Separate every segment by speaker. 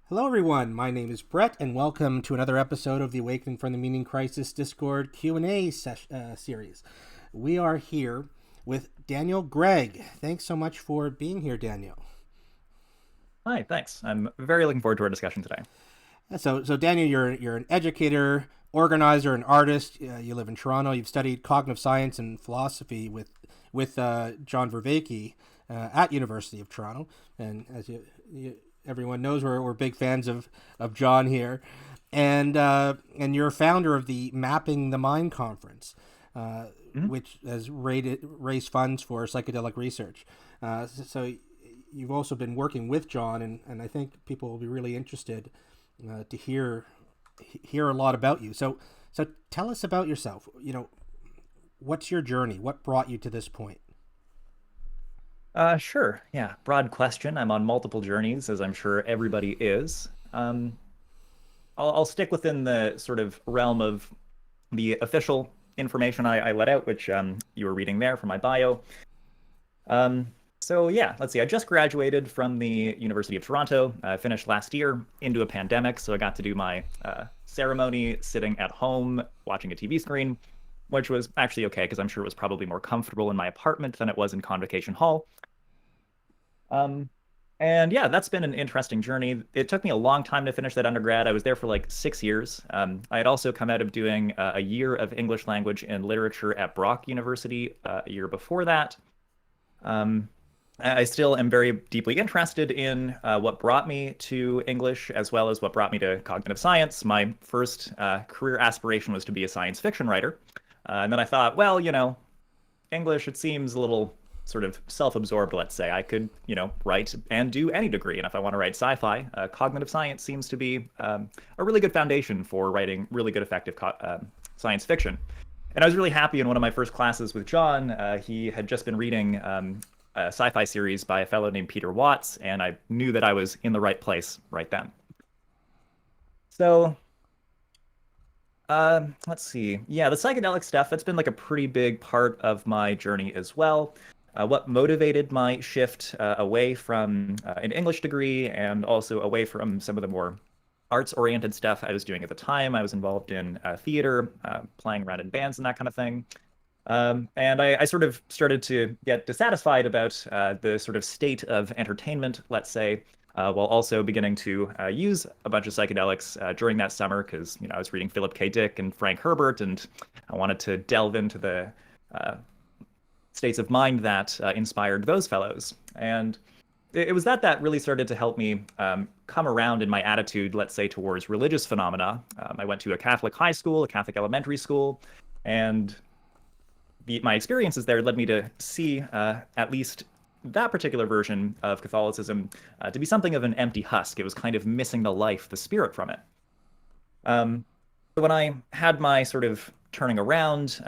Speaker 1: Hello, everyone. My name is Brett, and welcome to another episode of the Awakening from the Meaning Crisis Discord Q&A series. We are here with Daniel Greig. Thanks so much for being here, Daniel.
Speaker 2: Hi, thanks. I'm very looking forward to our discussion today.
Speaker 1: So Daniel, you're an educator, organizer, and artist. You live in Toronto. You've studied cognitive science and philosophy with John Vervaeke at University of Toronto, and as everyone knows, we're big fans of John here, and you're a founder of the Mapping the Mind conference,
Speaker 2: Mhm.
Speaker 1: which has raised funds for psychedelic research. So you've also been working with John, and I think people will be really interested to hear a lot about you. So tell us about yourself. What's your journey? What brought you to this point?
Speaker 2: Sure. Yeah, broad question. I'm on multiple journeys, as I'm sure everybody is. I'll stick within the sort of realm of the official information I let out, which you were reading there from my bio. So yeah, let's see. I just graduated from the University of Toronto. I finished last year into a pandemic, so I got to do my ceremony sitting at home watching a TV screen, which was actually okay because I'm sure it was probably more comfortable in my apartment than it was in Convocation Hall. Um, and yeah, that's been an interesting journey. It took me a long time to finish that undergrad. I was there for like 6 years. I had also come out of doing a year of English language and literature at Brock University a year before that. Um, I still am very deeply interested in what brought me to English as well as what brought me to cognitive science. My first career aspiration was to be a science fiction writer. And then I thought, well, English, it seems a little sort of self-absorbed, let's say. I could, write and do any degree. And if I want to write sci-fi, cognitive science seems to be a really good foundation for writing really good, effective science fiction. And I was really happy in one of my first classes with John. He had just been reading a sci-fi series by a fellow named Peter Watts, and I knew that I was in the right place right then. So let's see. Yeah, the psychedelic stuff, that's been like a pretty big part of my journey as well. What motivated my shift away from an English degree and also away from some of the more arts-oriented stuff I was doing at the time. I was involved in theater, playing around in bands and that kind of thing. And I sort of started to get dissatisfied about the sort of state of entertainment, let's say, while also beginning to use a bunch of psychedelics during that summer because I was reading Philip K. Dick and Frank Herbert, and I wanted to delve into the uh, states of mind that inspired those fellows. And it was that really started to help me come around in my attitude, let's say, towards religious phenomena. I went to a Catholic high school, a Catholic elementary school, and my experiences there led me to see at least that particular version of Catholicism to be something of an empty husk. It was kind of missing the life, the spirit from it. Um, so when I had my sort of turning around,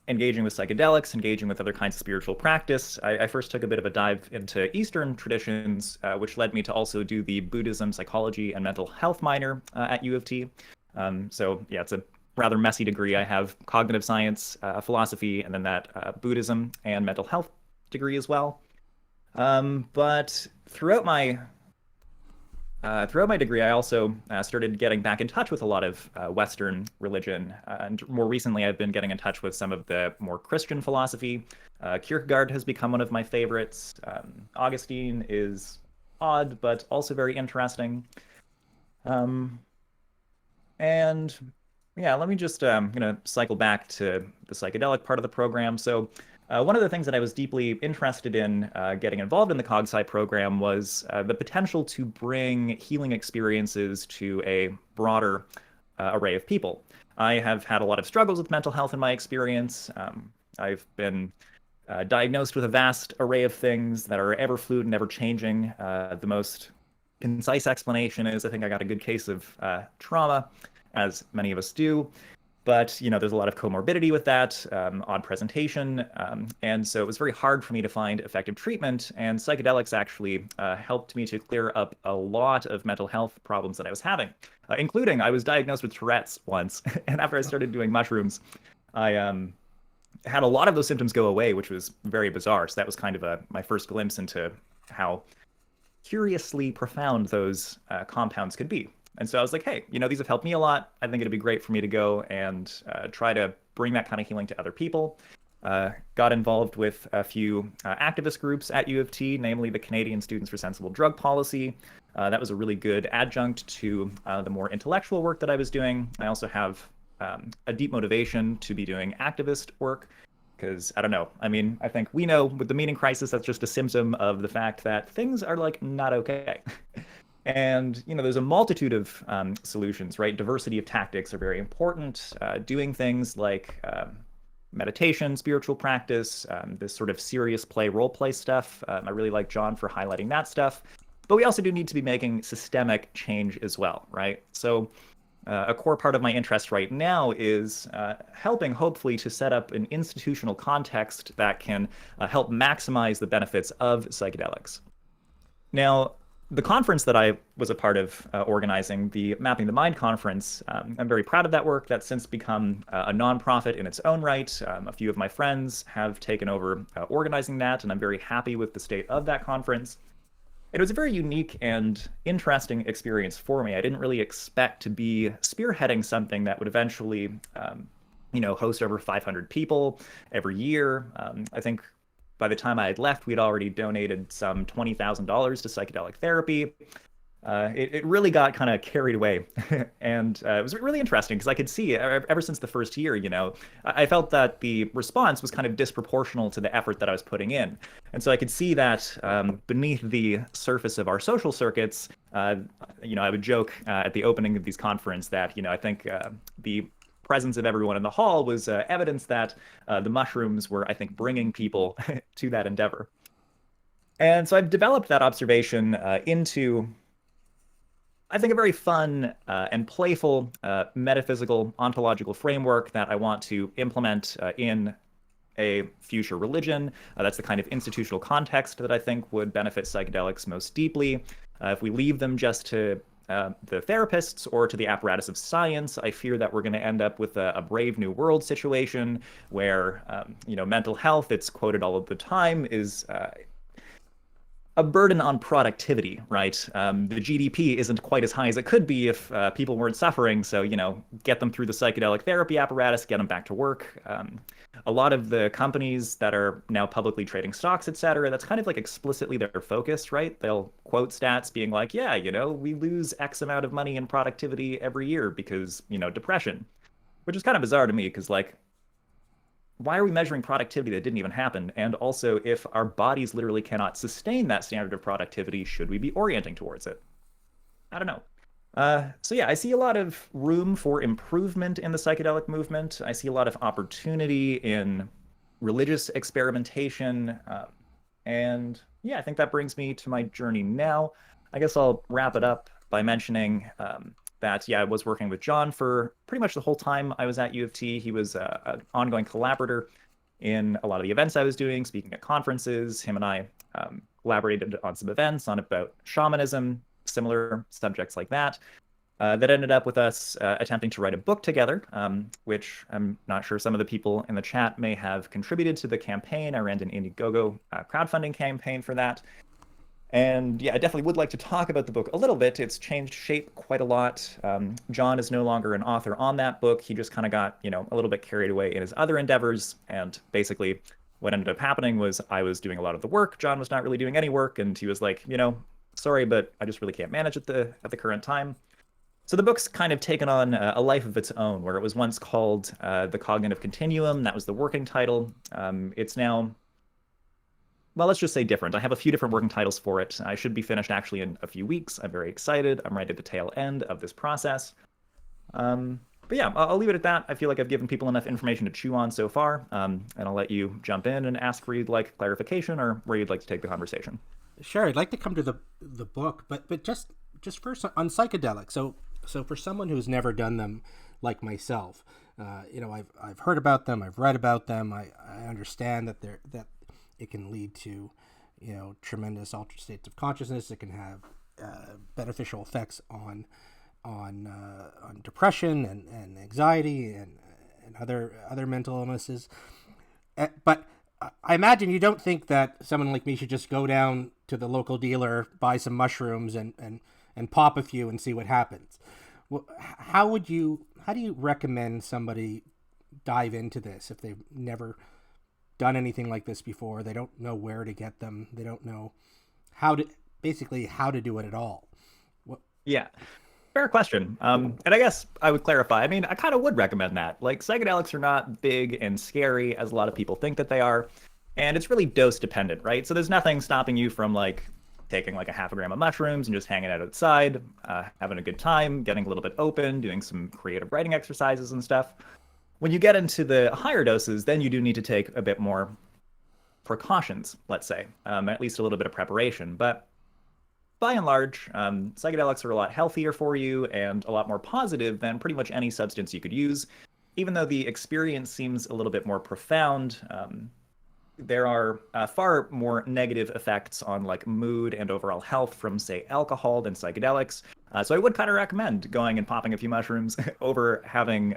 Speaker 2: engaging with psychedelics, engaging with other kinds of spiritual practice, I first took a bit of a dive into Eastern traditions, which led me to also do the Buddhism, psychology, and mental health minor at U of T. So yeah, it's a rather messy degree. I have cognitive science, philosophy, and then that Buddhism and mental health degree as well. But throughout my degree, I also started getting back in touch with a lot of Western religion. And more recently, I've been getting in touch with some of the more Christian philosophy. Kierkegaard has become one of my favorites. Augustine is odd, but also very interesting. Um, and yeah, let me just cycle back to the psychedelic part of the program. So, one of the things that I was deeply interested in getting involved in the CogSci program was the potential to bring healing experiences to a broader array of people. I have had a lot of struggles with mental health in my experience. I've been diagnosed with a vast array of things that are ever fluid and ever changing. The most concise explanation is I think I got a good case of trauma, as many of us do. But there's a lot of comorbidity with that, odd presentation, and so it was very hard for me to find effective treatment. And psychedelics actually helped me to clear up a lot of mental health problems that I was having, including I was diagnosed with Tourette's once, and after I started doing mushrooms, I had a lot of those symptoms go away, which was very bizarre. So that was kind of my first glimpse into how curiously profound those compounds could be. And so I was like, hey, these have helped me a lot. I think it'd be great for me to go and try to bring that kind of healing to other people. Got involved with a few activist groups at U of T, namely the Canadian Students for Sensible Drug Policy. That was a really good adjunct to the more intellectual work that I was doing. I also have a deep motivation to be doing activist work because, I don't know, I mean, I think we know with the meaning crisis, that's just a symptom of the fact that things are like not okay. And, there's a multitude of solutions, right? Diversity of tactics are very important. Doing things like meditation, spiritual practice, this sort of serious play, role play stuff. I really like John for highlighting that stuff. But we also do need to be making systemic change as well, right? So a core part of my interest right now is helping, hopefully, to set up an institutional context that can help maximize the benefits of psychedelics. Now, the conference that I was a part of organizing, the Mapping the Mind conference, I'm very proud of that work. That's since become a nonprofit in its own right. A few of my friends have taken over organizing that, and I'm very happy with the state of that conference. It was a very unique and interesting experience for me. I didn't really expect to be spearheading something that would eventually, host over 500 people every year. I think by the time I had left, we'd already donated some $20,000 to psychedelic therapy. It really got kind of carried away. And it was really interesting because I could see ever since the first year, I felt that the response was kind of disproportional to the effort that I was putting in. And so I could see that beneath the surface of our social circuits, I would joke at the opening of these conferences that, I think the presence of everyone in the hall was evidence that the mushrooms were, I think, bringing people to that endeavor. And so I've developed that observation into, I think, a very fun and playful metaphysical ontological framework that I want to implement in a future religion. That's the kind of institutional context that I think would benefit psychedelics most deeply. If we leave them just to the therapists or to the apparatus of science, I fear that we're going to end up with a Brave New World situation where, mental health, it's quoted all of the time, is a burden on productivity, right? The GDP isn't quite as high as it could be if people weren't suffering. So, get them through the psychedelic therapy apparatus, get them back to work. A lot of the companies that are now publicly trading stocks, et cetera, that's kind of like explicitly their focus, right? They'll quote stats being like, yeah, we lose X amount of money in productivity every year because, depression, which is kind of bizarre to me because, like, why are we measuring productivity that didn't even happen? And also, if our bodies literally cannot sustain that standard of productivity, should we be orienting towards it? I don't know. So yeah, I see a lot of room for improvement in the psychedelic movement. I see a lot of opportunity in religious experimentation. And yeah, I think that brings me to my journey now. I guess I'll wrap it up by mentioning that, yeah, I was working with John for pretty much the whole time I was at U of T. He was an ongoing collaborator in a lot of the events I was doing, speaking at conferences. Him and I collaborated on some events on about shamanism, similar subjects like that. That ended up with us attempting to write a book together, which I'm not sure some of the people in the chat may have contributed to the campaign. I ran an Indiegogo crowdfunding campaign for that. And yeah, I definitely would like to talk about the book a little bit. It's changed shape quite a lot. John is no longer an author on that book. He just kind of got, a little bit carried away in his other endeavors. And basically what ended up happening was I was doing a lot of the work. John was not really doing any work. And he was like, sorry, but I just really can't manage at the current time. So the book's kind of taken on a life of its own, where it was once called The Cognitive Continuum. That was the working title. It's now, well, let's just say different. I have a few different working titles for it. I should be finished actually in a few weeks. I'm very excited. I'm right at the tail end of this process. But yeah, I'll leave it at that. I feel like I've given people enough information to chew on so far. And I'll let you jump in and ask where you'd like clarification or where you'd like to take the conversation.
Speaker 1: Sure, I'd like to come to the book, but just first on psychedelics. So for someone who's never done them, like myself, I've heard about them, I've read about them, I understand that it can lead to, tremendous altered states of consciousness. It can have beneficial effects on depression and anxiety and other mental illnesses. But I imagine you don't think that someone like me should just go down to the local dealer, buy some mushrooms, and pop a few and see what happens. Well, how do you recommend somebody dive into this if they've never done anything like this before? They don't know where to get them. They don't know how to how to do it at all. What?
Speaker 2: Yeah. Fair question. And I guess I would clarify. I mean, I kind of would recommend that. Like, psychedelics are not big and scary as a lot of people think that they are. And it's really dose dependent, right? So there's nothing stopping you from like taking like a half a gram of mushrooms and just hanging out outside, having a good time, getting a little bit open, doing some creative writing exercises and stuff. When you get into the higher doses, then you do need to take a bit more precautions, let's say, at least a little bit of preparation. But by and large, psychedelics are a lot healthier for you and a lot more positive than pretty much any substance you could use. Even though the experience seems a little bit more profound, there are far more negative effects on like mood and overall health from, say, alcohol than psychedelics. So I would kind of recommend going and popping a few mushrooms over having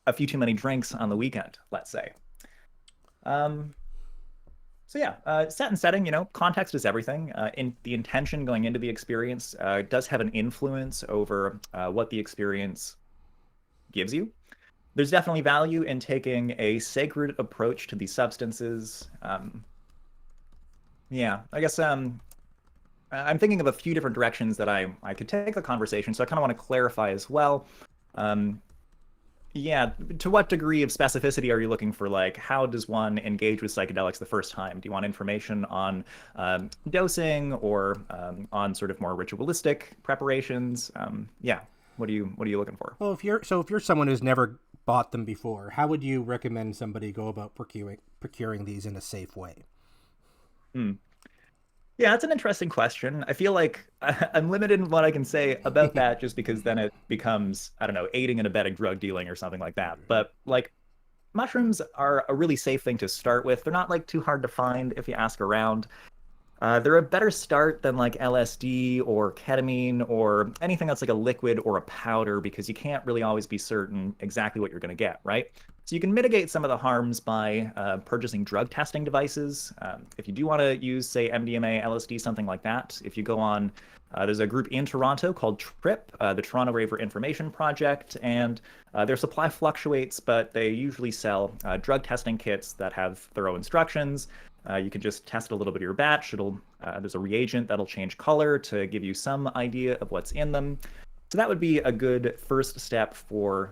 Speaker 2: a few too many drinks on the weekend, let's say. So yeah, set and setting, context is everything. In the intention going into the experience does have an influence over what the experience gives you. There's definitely value in taking a sacred approach to these substances. Yeah, I guess I'm thinking of a few different directions that I could take the conversation, so I kind of want to clarify as well. Yeah, to what degree of specificity are you looking for? Like, how does one engage with psychedelics the first time? Do you want information on dosing or on sort of more ritualistic preparations? Yeah, what are you looking for?
Speaker 1: Well, if you're someone who's never bought them before, how would you recommend somebody go about procuring these in a safe way?
Speaker 2: Hmm. Yeah, that's an interesting question. I feel like I'm limited in what I can say about that just because then it becomes, I don't know, aiding and abetting drug dealing or something like that. But like mushrooms are a really safe thing to start with. They're not like too hard to find if you ask around. They're a better start than like LSD or ketamine or anything that's like a liquid or a powder because you can't really always be certain exactly what you're going to get, right? So you can mitigate some of the harms by purchasing drug testing devices. If you do want to use, say, MDMA, LSD, something like that, if you go on, there's a group in Toronto called TRIP, the Toronto Raver Information Project, and their supply fluctuates, but they usually sell drug testing kits that have thorough instructions. You can just test a little bit of your batch. There's a reagent that'll change color to give you some idea of what's in them. So that would be a good first step for,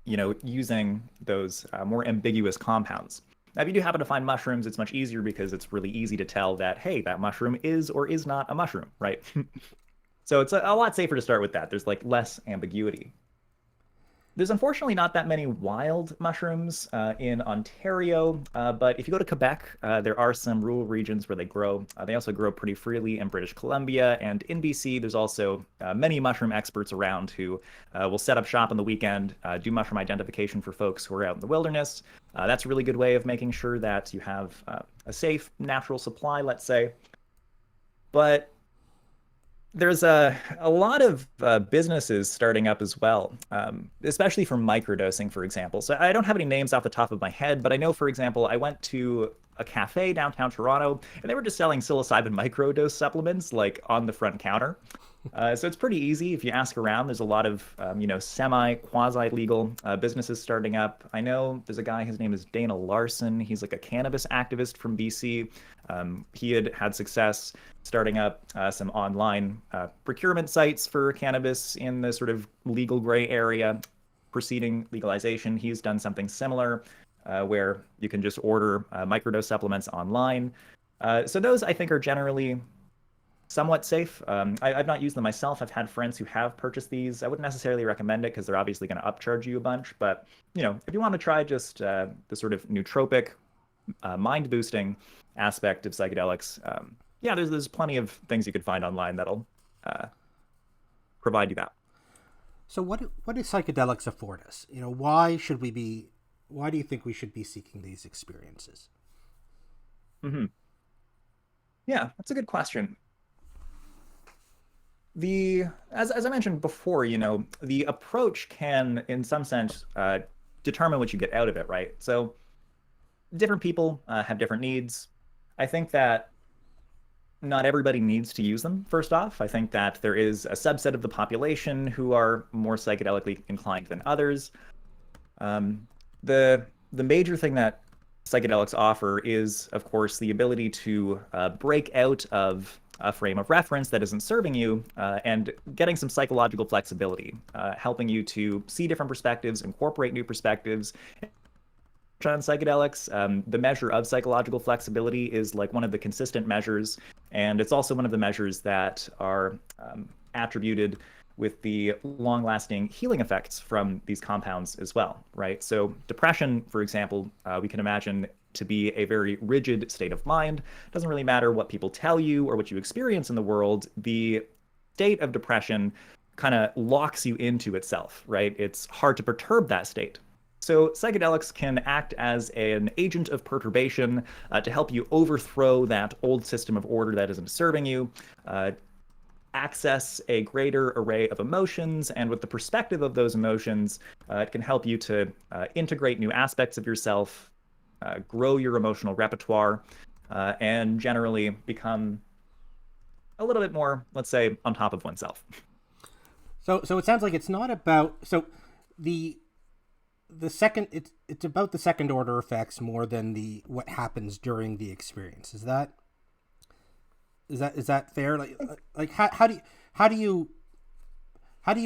Speaker 2: using those more ambiguous compounds. Now, if you do happen to find mushrooms, it's much easier because it's really easy to tell that, hey, that mushroom is or is not a mushroom, right? So it's a lot safer to start with that. There's like less ambiguity. There's unfortunately not that many wild mushrooms in Ontario, but if you go to Quebec, there are some rural regions where they grow. They also grow pretty freely in British Columbia, and in BC, there's also many mushroom experts around who will set up shop on the weekend, do mushroom identification for folks who are out in the wilderness. That's a really good way of making sure that you have a safe, natural supply, let's say. But there's a lot of businesses starting up as well, especially for microdosing, for example. So I don't have any names off the top of my head, but I know, for example, I went to a cafe downtown Toronto, and they were just selling psilocybin microdose supplements like on the front counter. So it's pretty easy if you ask around. There's a lot of semi quasi legal businesses starting up. I know there's a guy. His name is Dana Larson. He's like a cannabis activist from BC. He had success starting up some online procurement sites for cannabis in the sort of legal gray area preceding legalization. He's done something similar where you can just order microdose supplements online. So those I think are generally somewhat safe. I've not used them myself. I've had friends who have purchased these. I wouldn't necessarily recommend it because they're obviously going to upcharge you a bunch. But if you want to try just the sort of nootropic, mind boosting aspect of psychedelics, there's plenty of things you could find online that'll provide you that.
Speaker 1: So what do psychedelics afford us? Why do you think we should be seeking these experiences?
Speaker 2: Mm-hmm. Yeah, that's a good question. As I mentioned before, the approach can, in some sense, determine what you get out of it, right? So different people have different needs. I think that not everybody needs to use them, first off. I think that there is a subset of the population who are more psychedelically inclined than others. Um, the major thing that psychedelics offer is, of course, the ability to break out of a frame of reference that isn't serving you and getting some psychological flexibility, helping you to see different perspectives, incorporate new perspectives. On psychedelics, the measure of psychological flexibility is like one of the consistent measures, and it's also one of the measures that are attributed with the long-lasting healing effects from these compounds as well, right? So depression, for example, we can imagine to be a very rigid state of mind. It doesn't really matter what people tell you or what you experience in the world. The state of depression kind of locks you into itself, right? It's hard to perturb that state. So psychedelics can act as an agent of perturbation to help you overthrow that old system of order that isn't serving you, access a greater array of emotions, and with the perspective of those emotions, it can help you to integrate new aspects of yourself, grow your emotional repertoire, and generally become a little bit more, let's say, on top of oneself.
Speaker 1: So it sounds like it's not about the second it's about the second order effects more than the what happens during the experience. Is that fair? Like how do you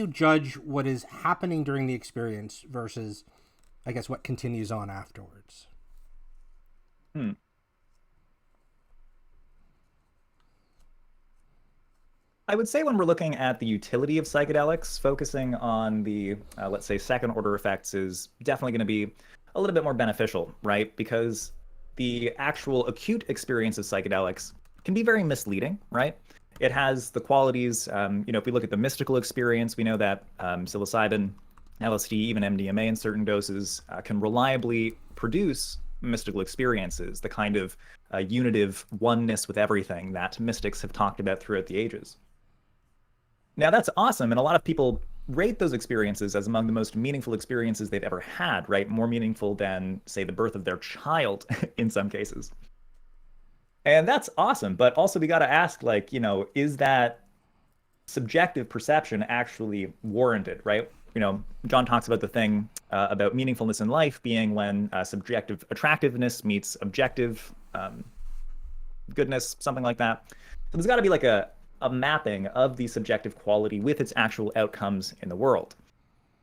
Speaker 1: judge what is happening during the experience versus, I guess, what continues on afterwards?
Speaker 2: I would say when we're looking at the utility of psychedelics, focusing on the, let's say, second order effects is definitely going to be a little bit more beneficial, right? Because the actual acute experience of psychedelics can be very misleading, right? It has the qualities, if we look at the mystical experience, we know that psilocybin, LSD, even MDMA in certain doses can reliably produce mystical experiences, the kind of unitive oneness with everything that mystics have talked about throughout the ages. Now, that's awesome, and a lot of people rate those experiences as among the most meaningful experiences they've ever had, right? More meaningful than, say, the birth of their child in some cases. And that's awesome, but also we got to ask, like, is that subjective perception actually warranted, right? John talks about the thing about meaningfulness in life being when subjective attractiveness meets objective goodness, something like that. So there's got to be like a mapping of the subjective quality with its actual outcomes in the world.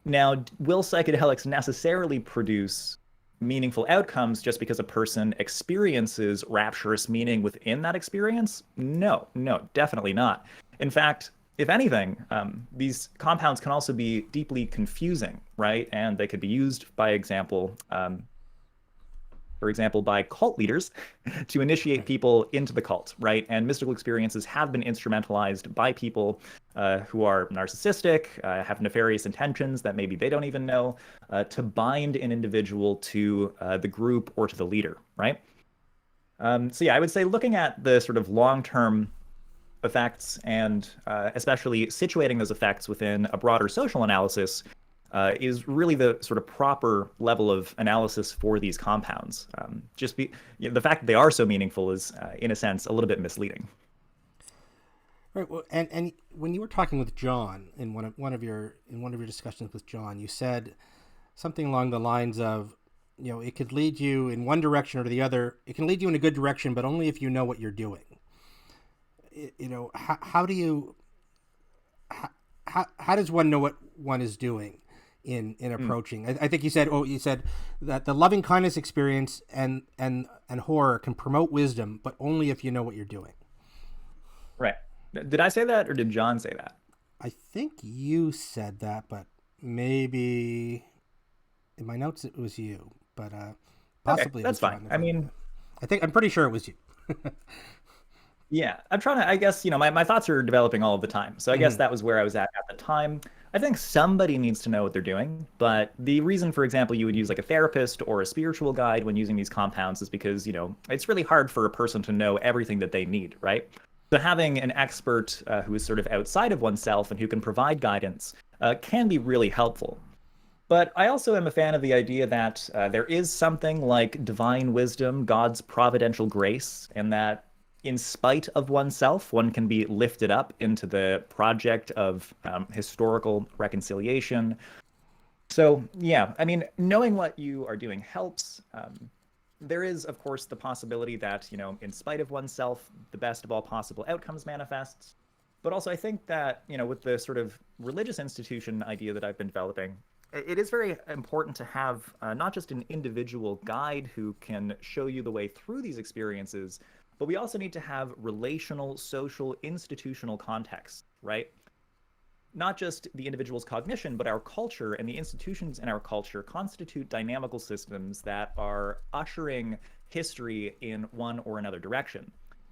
Speaker 2: Now, will psychedelics necessarily produce meaningful outcomes just because a person experiences rapturous meaning within that experience? No, definitely not. In fact, if anything, these compounds can also be deeply confusing, right? And they could be used, for example, by cult leaders to initiate people into the cult, right? And mystical experiences have been instrumentalized by people who are narcissistic, have nefarious intentions that maybe they don't even know, to bind an individual to the group or to the leader, right? So yeah, I would say looking at the sort of long-term effects and especially situating those effects within a broader social analysis is really the sort of proper level of analysis for these compounds. The fact that they are so meaningful is, in a sense, a little bit misleading.
Speaker 1: Right. Well, and when you were talking with John in one of your discussions with John, you said something along the lines of, it could lead you in one direction or the other. It can lead you in a good direction, but only if you know what you're doing. How does one know what one is doing in approaching? I think you said that the loving kindness experience and horror can promote wisdom, but only if you know what you're doing.
Speaker 2: Right. Did I say that or did John say that?
Speaker 1: I think you said that, but maybe in my notes it was you, but possibly
Speaker 2: okay, that's fine.
Speaker 1: I'm pretty sure it was you.
Speaker 2: Yeah, I'm trying to, I guess, my thoughts are developing all of the time. So I guess that was where I was at the time. I think somebody needs to know what they're doing. But the reason, for example, you would use like a therapist or a spiritual guide when using these compounds is because, it's really hard for a person to know everything that they need, right? So having an expert who is sort of outside of oneself and who can provide guidance can be really helpful. But I also am a fan of the idea that there is something like divine wisdom, God's providential grace, and that in spite of oneself, one can be lifted up into the project of historical reconciliation. So, yeah, I mean, knowing what you are doing helps. There is, of course, the possibility that, in spite of oneself, the best of all possible outcomes manifests. But also, I think that, with the sort of religious institution idea that I've been developing, it is very important to have not just an individual guide who can show you the way through these experiences, but we also need to have relational, social, institutional context, right? Not just the individual's cognition, but our culture and the institutions in our culture constitute dynamical systems that are ushering history in one or another direction.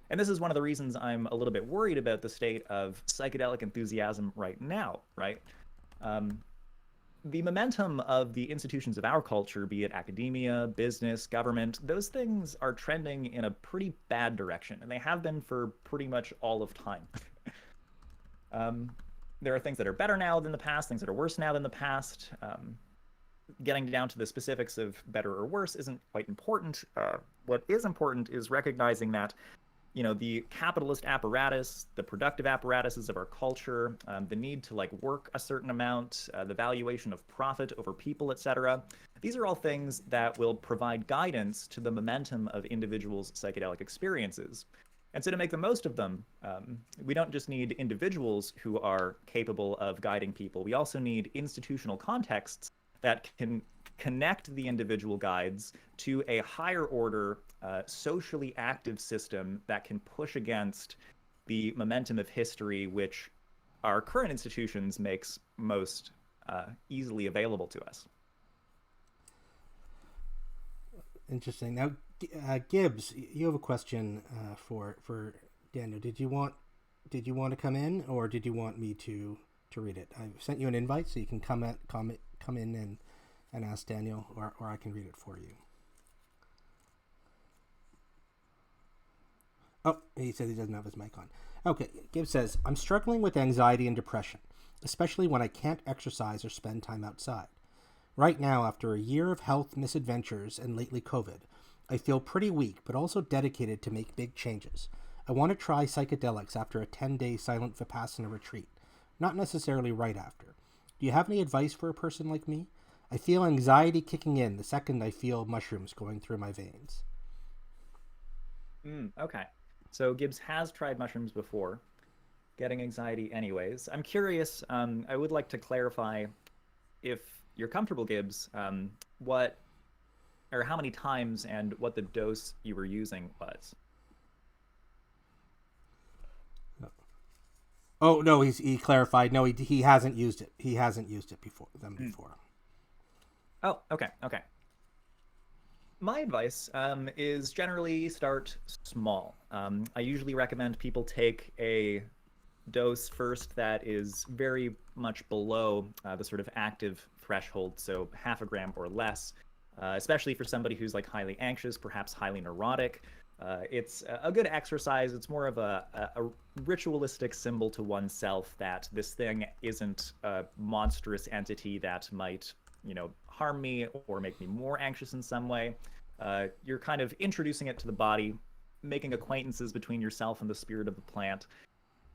Speaker 2: And this is one of the reasons I'm a little bit worried about the state of psychedelic enthusiasm right now, right? Um, the momentum of the institutions of our culture, be it academia, business, government, those things are trending in a pretty bad direction, and they have been for pretty much all of time. um, there are things that are better now than the past, things that are worse now than the past. Getting down to the specifics of better or worse isn't quite important. What is important is recognizing that the capitalist apparatus, the productive apparatuses of our culture, the need to work a certain amount, the valuation of profit over people, etc. These are all things that will provide guidance to the momentum of individuals' psychedelic experiences. And so to make the most of them, we don't just need individuals who are capable of guiding people. We also need institutional contexts that can connect the individual guides to a higher order, socially active system that can push against the momentum of history, which our current institutions makes most easily available to us.
Speaker 1: Interesting. Now, Gibbs, you have a question for Daniel. Did you want to come in, or did you want me to read it? I sent you an invite so you can come in and ask Daniel, or I can read it for you. Oh, he said he doesn't have his mic on. Okay, Gibbs says, I'm struggling with anxiety and depression, especially when I can't exercise or spend time outside. Right now, after a year of health misadventures and lately COVID, I feel pretty weak, but also dedicated to make big changes. I want to try psychedelics after a 10-day silent Vipassana retreat, not necessarily right after. Do you have any advice for a person like me? I feel anxiety kicking in the second I feel mushrooms going through my veins.
Speaker 2: Okay. So Gibbs has tried mushrooms before, getting anxiety anyways. I'm curious, I would like to clarify, if you're comfortable, Gibbs, what or how many times and what the dose you were using was.
Speaker 1: Oh no, he clarified. No, he hasn't used it. He hasn't used it before.
Speaker 2: Oh, okay. My advice is generally start small. I usually recommend people take a dose first that is very much below the sort of active threshold, so half a gram or less, especially for somebody who's highly anxious, perhaps highly neurotic. It's a good exercise. It's more of a ritualistic symbol to oneself that this thing isn't a monstrous entity that might, harm me or make me more anxious in some way. You're kind of introducing it to the body, making acquaintances between yourself and the spirit of the plant.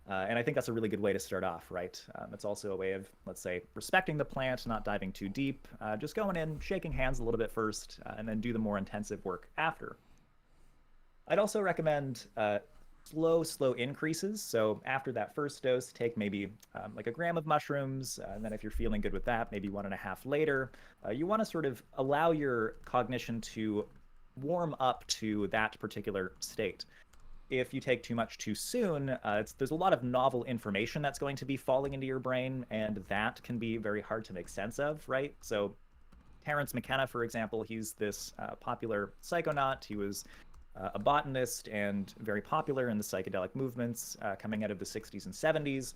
Speaker 2: And I think that's a really good way to start off, right? It's also a way of, let's say, respecting the plant, not diving too deep, just going in, shaking hands a little bit first, and then do the more intensive work after. I'd also recommend slow increases. So after that first dose, take maybe a gram of mushrooms. And then if you're feeling good with that, maybe 1.5 later. You want to sort of allow your cognition to warm up to that particular state. If you take too much too soon, there's a lot of novel information that's going to be falling into your brain, and that can be very hard to make sense of, right? So Terence McKenna, for example, he's this popular psychonaut. He was a botanist and very popular in the psychedelic movements coming out of the 60s and 70s.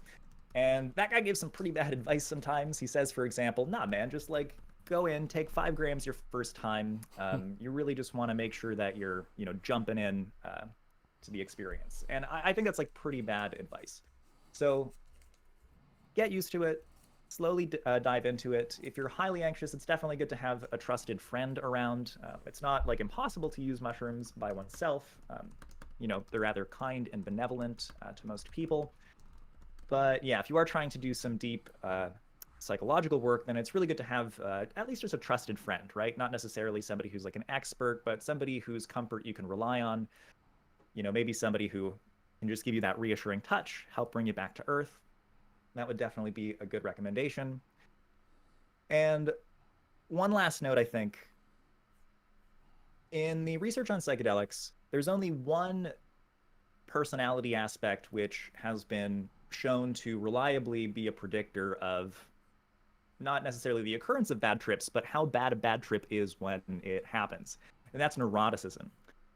Speaker 2: And that guy gives some pretty bad advice sometimes. He says, for example, nah, man, just go in, take 5 grams your first time. You really just want to make sure that you're, jumping in to the experience. And I think that's pretty bad advice. So get used to it, slowly dive into it. If you're highly anxious, it's definitely good to have a trusted friend around. It's not like impossible to use mushrooms by oneself. They're rather kind and benevolent to most people. But yeah, if you are trying to do some deep psychological work, then it's really good to have at least just a trusted friend, right? Not necessarily somebody who's like an expert, but somebody whose comfort you can rely on. Maybe somebody who can just give you that reassuring touch, help bring you back to earth. That would definitely be a good recommendation. And one last note, I think, in the research on psychedelics, there's only one personality aspect which has been shown to reliably be a predictor of not necessarily the occurrence of bad trips, but how bad a bad trip is when it happens. And that's neuroticism.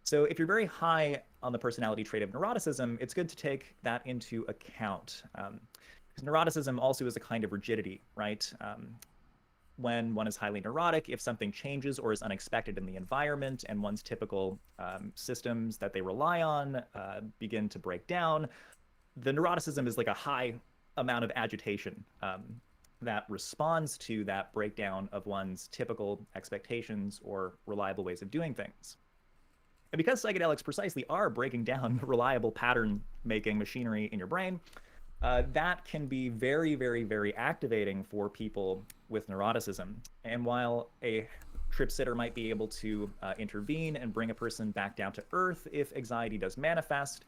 Speaker 2: So if you're very high on the personality trait of neuroticism, it's good to take that into account. Because neuroticism also is a kind of rigidity, right? When one is highly neurotic, if something changes or is unexpected in the environment and one's typical systems that they rely on begin to break down, the neuroticism is like a high amount of agitation that responds to that breakdown of one's typical expectations or reliable ways of doing things. And because psychedelics precisely are breaking down reliable pattern making machinery in your brain, that can be very, very, very activating for people with neuroticism. And while a trip sitter might be able to intervene and bring a person back down to earth if anxiety does manifest,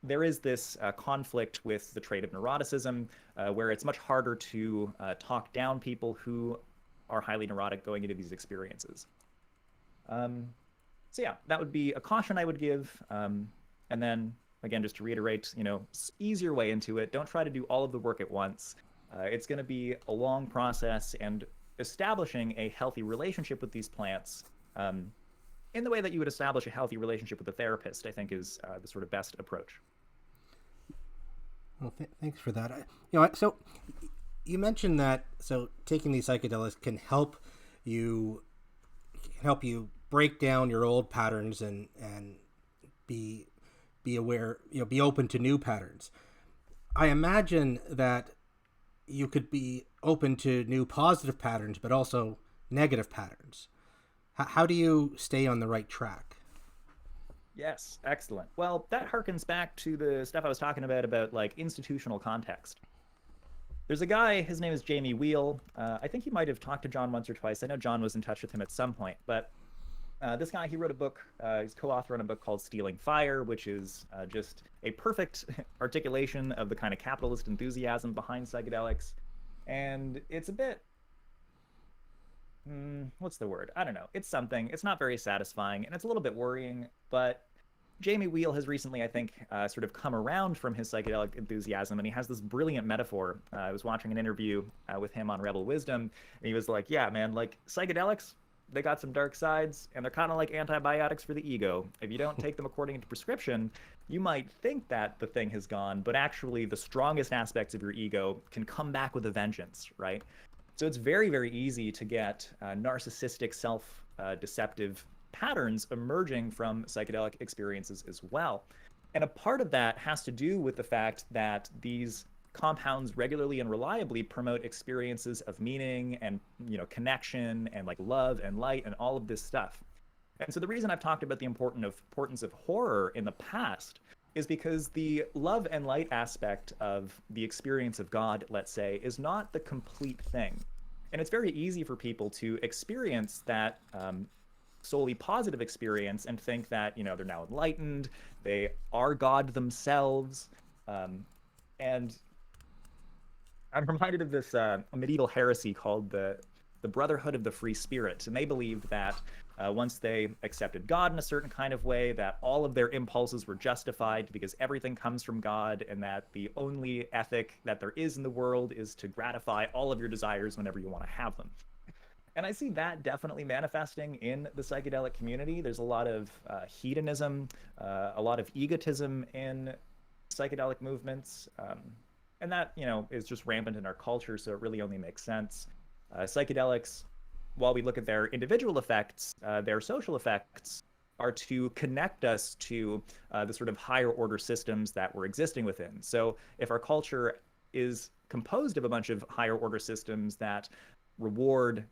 Speaker 2: there is this conflict with the trait of neuroticism where it's much harder to talk down people who are highly neurotic going into these experiences. So yeah, that would be a caution I would give. And then again, just to reiterate, easier way into it. Don't try to do all of the work at once. It's going to be a long process, and establishing a healthy relationship with these plants in the way that you would establish a healthy relationship with a therapist, I think is the sort of best approach.
Speaker 1: Well, thanks for that. So you mentioned that taking these psychedelics can help you break down your old patterns and be aware, be open to new patterns. I imagine that you could be open to new positive patterns, but also negative patterns. How do you stay on the right track?
Speaker 2: Yes, excellent. Well, that harkens back to the stuff I was talking about like institutional context. There's a guy, his name is Jamie Wheel. I think he might have talked to John once or twice. I know John was in touch with him at some point, but this guy, he wrote a book, he's co-author on a book called Stealing Fire, which is just a perfect articulation of the kind of capitalist enthusiasm behind psychedelics. And it's a bit, what's the word? I don't know. It's something. It's not very satisfying, and it's a little bit worrying, but Jamie Wheel has recently, I think, sort of come around from his psychedelic enthusiasm, and he has this brilliant metaphor. I was watching an interview with him on Rebel Wisdom, and he was like, yeah, man, like psychedelics, they got some dark sides, and they're kind of like antibiotics for the ego. If you don't take them according to prescription, you might think that the thing has gone, but actually the strongest aspects of your ego can come back with a vengeance, right? So it's very, very easy to get narcissistic, self-deceptive patterns emerging from psychedelic experiences as well. And a part of that has to do with the fact that these compounds regularly and reliably promote experiences of meaning and connection and like love and light and all of this stuff. And so the reason I've talked about the importance of horror in the past is because the love and light aspect of the experience of God, let's say, is not the complete thing. And it's very easy for people to experience that solely positive experience and think that they're now enlightened, they are God themselves, and I'm reminded of this medieval heresy called the Brotherhood of the Free Spirit, and they believed that once they accepted God in a certain kind of way, that all of their impulses were justified because everything comes from God, and that the only ethic that there is in the world is to gratify all of your desires whenever you want to have them. And I see that definitely manifesting in the psychedelic community. There's a lot of hedonism, a lot of egotism in psychedelic movements. And that, is just rampant in our culture, so it really only makes sense. Psychedelics, while we look at their individual effects, their social effects are to connect us to the sort of higher order systems that we're existing within. So if our culture is composed of a bunch of higher order systems that reward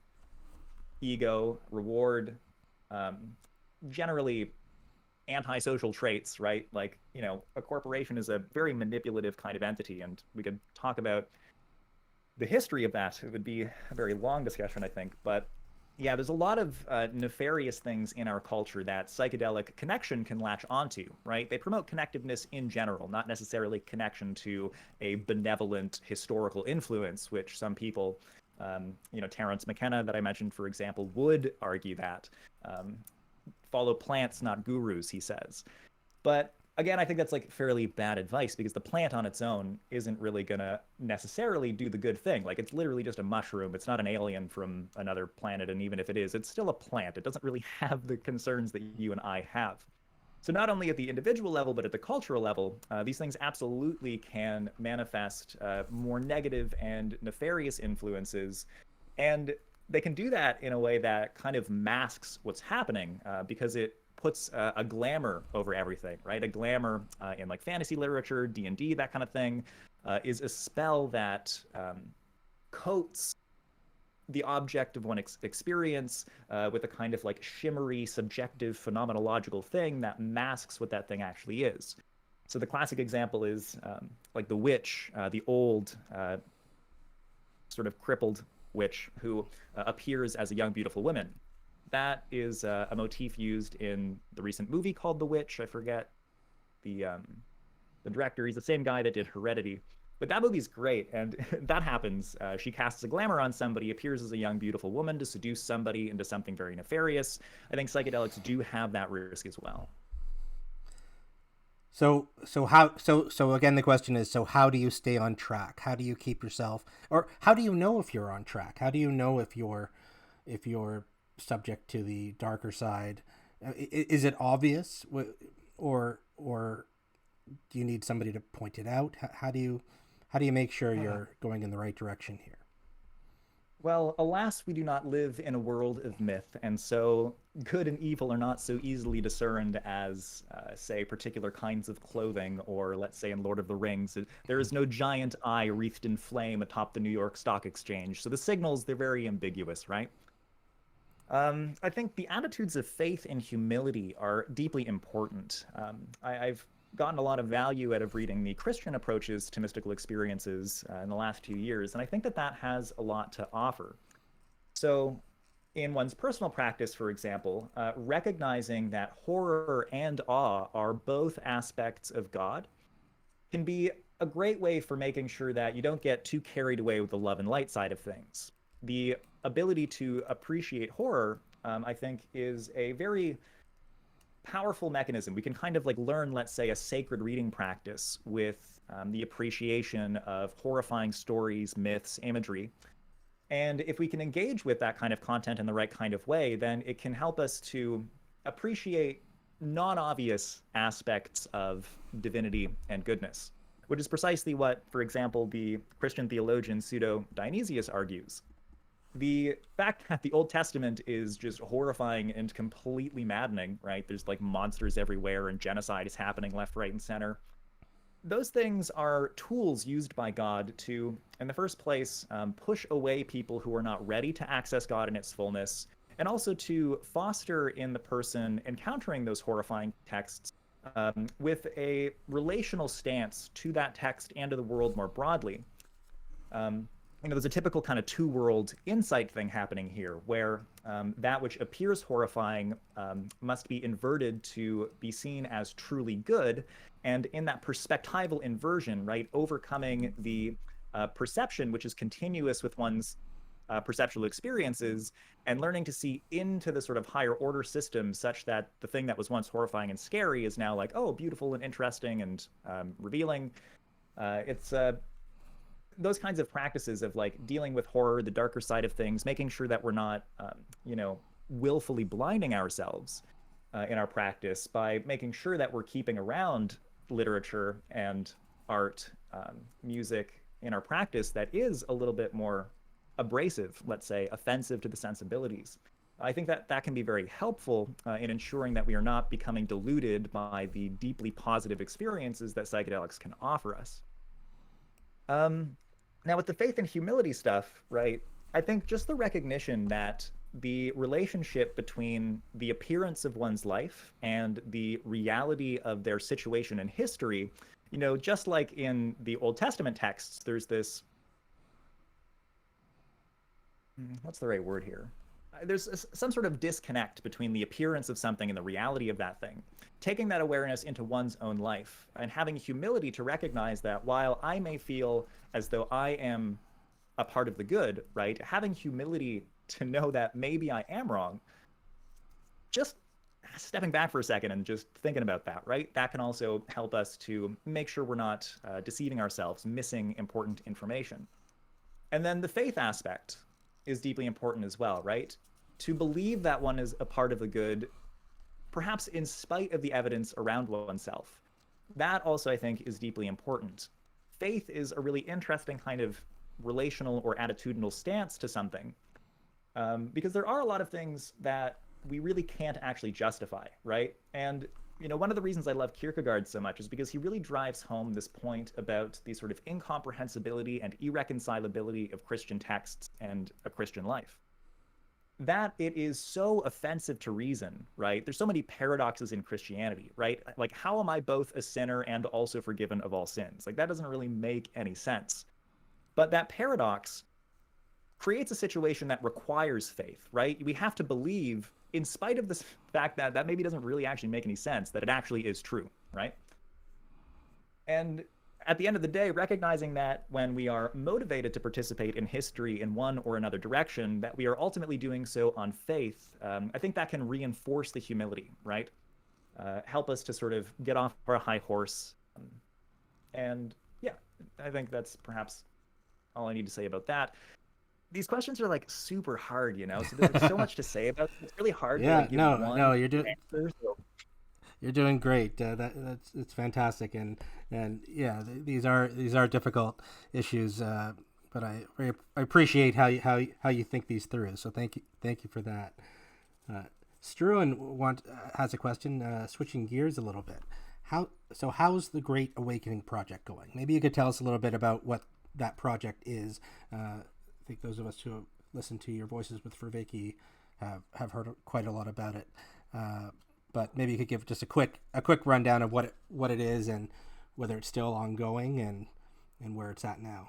Speaker 2: ego, reward um, generally antisocial traits, right? Like, a corporation is a very manipulative kind of entity, and we could talk about the history of that. It would be a very long discussion, I think. But yeah, there's a lot of nefarious things in our culture that psychedelic connection can latch onto, right? They promote connectiveness in general, not necessarily connection to a benevolent historical influence, which some people, Terence McKenna that I mentioned, for example, would argue that. Follow plants, not gurus, he says. But again, I think that's like fairly bad advice, because the plant on its own isn't really going to necessarily do the good thing. Like, it's literally just a mushroom. It's not an alien from another planet. And even if it is, it's still a plant. It doesn't really have the concerns that you and I have. So not only at the individual level, but at the cultural level, these things absolutely can manifest more negative and nefarious influences. And they can do that in a way that kind of masks what's happening, because it puts a glamour over everything, right? A glamour in like fantasy literature, D&D, that kind of thing, is a spell that coats the object of one experience with a kind of like shimmery, subjective, phenomenological thing that masks what that thing actually is. So the classic example is like the witch, the old sort of crippled witch who appears as a young, beautiful woman. That is a motif used in the recent movie called The Witch. I forget the director. He's the same guy that did Heredity. But that movie's great, and that happens. She casts a glamour on somebody, appears as a young, beautiful woman to seduce somebody into something very nefarious. I think psychedelics do have that risk as well.
Speaker 1: So again, the question is, so how do you stay on track? How do you keep yourself, or how do you know if you're on track? How do you know if you're subject to the darker side? Is it obvious, or do you need somebody to point it out? How do you make sure you're going in the right direction here?
Speaker 2: Well, alas, we do not live in a world of myth, and so good and evil are not so easily discerned as, say, particular kinds of clothing, or let's say in Lord of the Rings, there is no giant eye wreathed in flame atop the New York Stock Exchange. So the signals, they're very ambiguous, right? I think the attitudes of faith and humility are deeply important. I've gotten a lot of value out of reading the Christian approaches to mystical experiences in the last few years, and I think that that has a lot to offer. So in one's personal practice, for example, recognizing that horror and awe are both aspects of God can be a great way for making sure that you don't get too carried away with the love and light side of things. The ability to appreciate horror, I think, is a very powerful mechanism. We can kind of like learn, let's say, a sacred reading practice with the appreciation of horrifying stories, myths, imagery. And if we can engage with that kind of content in the right kind of way, then it can help us to appreciate non-obvious aspects of divinity and goodness, which is precisely what, for example, the Christian theologian Pseudo-Dionysius argues. The fact that the Old Testament is just horrifying and completely maddening, right? There's like monsters everywhere and genocide is happening left, right, and center. Those things are tools used by God to, in the first place, push away people who are not ready to access God in its fullness, and also to foster in the person encountering those horrifying texts with a relational stance to that text and to the world more broadly. There's a typical kind of two-world insight thing happening here, where that which appears horrifying must be inverted to be seen as truly good. And in that perspectival inversion, right, overcoming the perception, which is continuous with one's perceptual experiences, and learning to see into the sort of higher order system such that the thing that was once horrifying and scary is now like, oh, beautiful and interesting and revealing. It's those kinds of practices of like dealing with horror, the darker side of things, making sure that we're not, willfully blinding ourselves in our practice by making sure that we're keeping around literature and art, music in our practice that is a little bit more abrasive, let's say, offensive to the sensibilities. I think that that can be very helpful in ensuring that we are not becoming deluded by the deeply positive experiences that psychedelics can offer us. Now, with the faith and humility stuff, right, I think just the recognition that the relationship between the appearance of one's life and the reality of their situation in history, just like in the Old Testament texts, there's this, what's the right word here? There's some sort of disconnect between the appearance of something and the reality of that thing. Taking that awareness into one's own life and having humility to recognize that while I may feel as though I am a part of the good, right? Having humility to know that maybe I am wrong, just stepping back for a second and just thinking about that, right? That can also help us to make sure we're not deceiving ourselves, missing important information. And then the faith aspect is deeply important as well, right? To believe that one is a part of the good, perhaps in spite of the evidence around oneself. That also, I think, is deeply important. Faith is a really interesting kind of relational or attitudinal stance to something, because there are a lot of things that we really can't actually justify, right? And one of the reasons I love Kierkegaard so much is because he really drives home this point about the sort of incomprehensibility and irreconcilability of Christian texts and a Christian life. That it is so offensive to reason, right? There's so many paradoxes in Christianity, right? Like, how am I both a sinner and also forgiven of all sins? Like, that doesn't really make any sense. But that paradox creates a situation that requires faith, right? We have to believe, in spite of this fact that that maybe doesn't really actually make any sense, that it actually is true, right? And at the end of the day, recognizing that when we are motivated to participate in history in one or another direction, that we are ultimately doing so on faith, I think that can reinforce the humility, right? Help us to sort of get off our high horse. And yeah, I think that's perhaps all I need to say about that. These questions are like super hard, so there's so much to say about it. It's really hard to
Speaker 1: Yeah,
Speaker 2: like give
Speaker 1: no,
Speaker 2: one answer. So
Speaker 1: you're doing great. That's it's fantastic, and yeah, these are difficult issues, but I appreciate how you think these through. So thank you for that. Struan has a question. Switching gears a little bit. How's the Great Awakening project going? Maybe you could tell us a little bit about what that project is. I think those of us who have listened to your voices with Vervaeke have heard quite a lot about it. But maybe you could give just a quick rundown of what it is and whether it's still ongoing and where it's at now.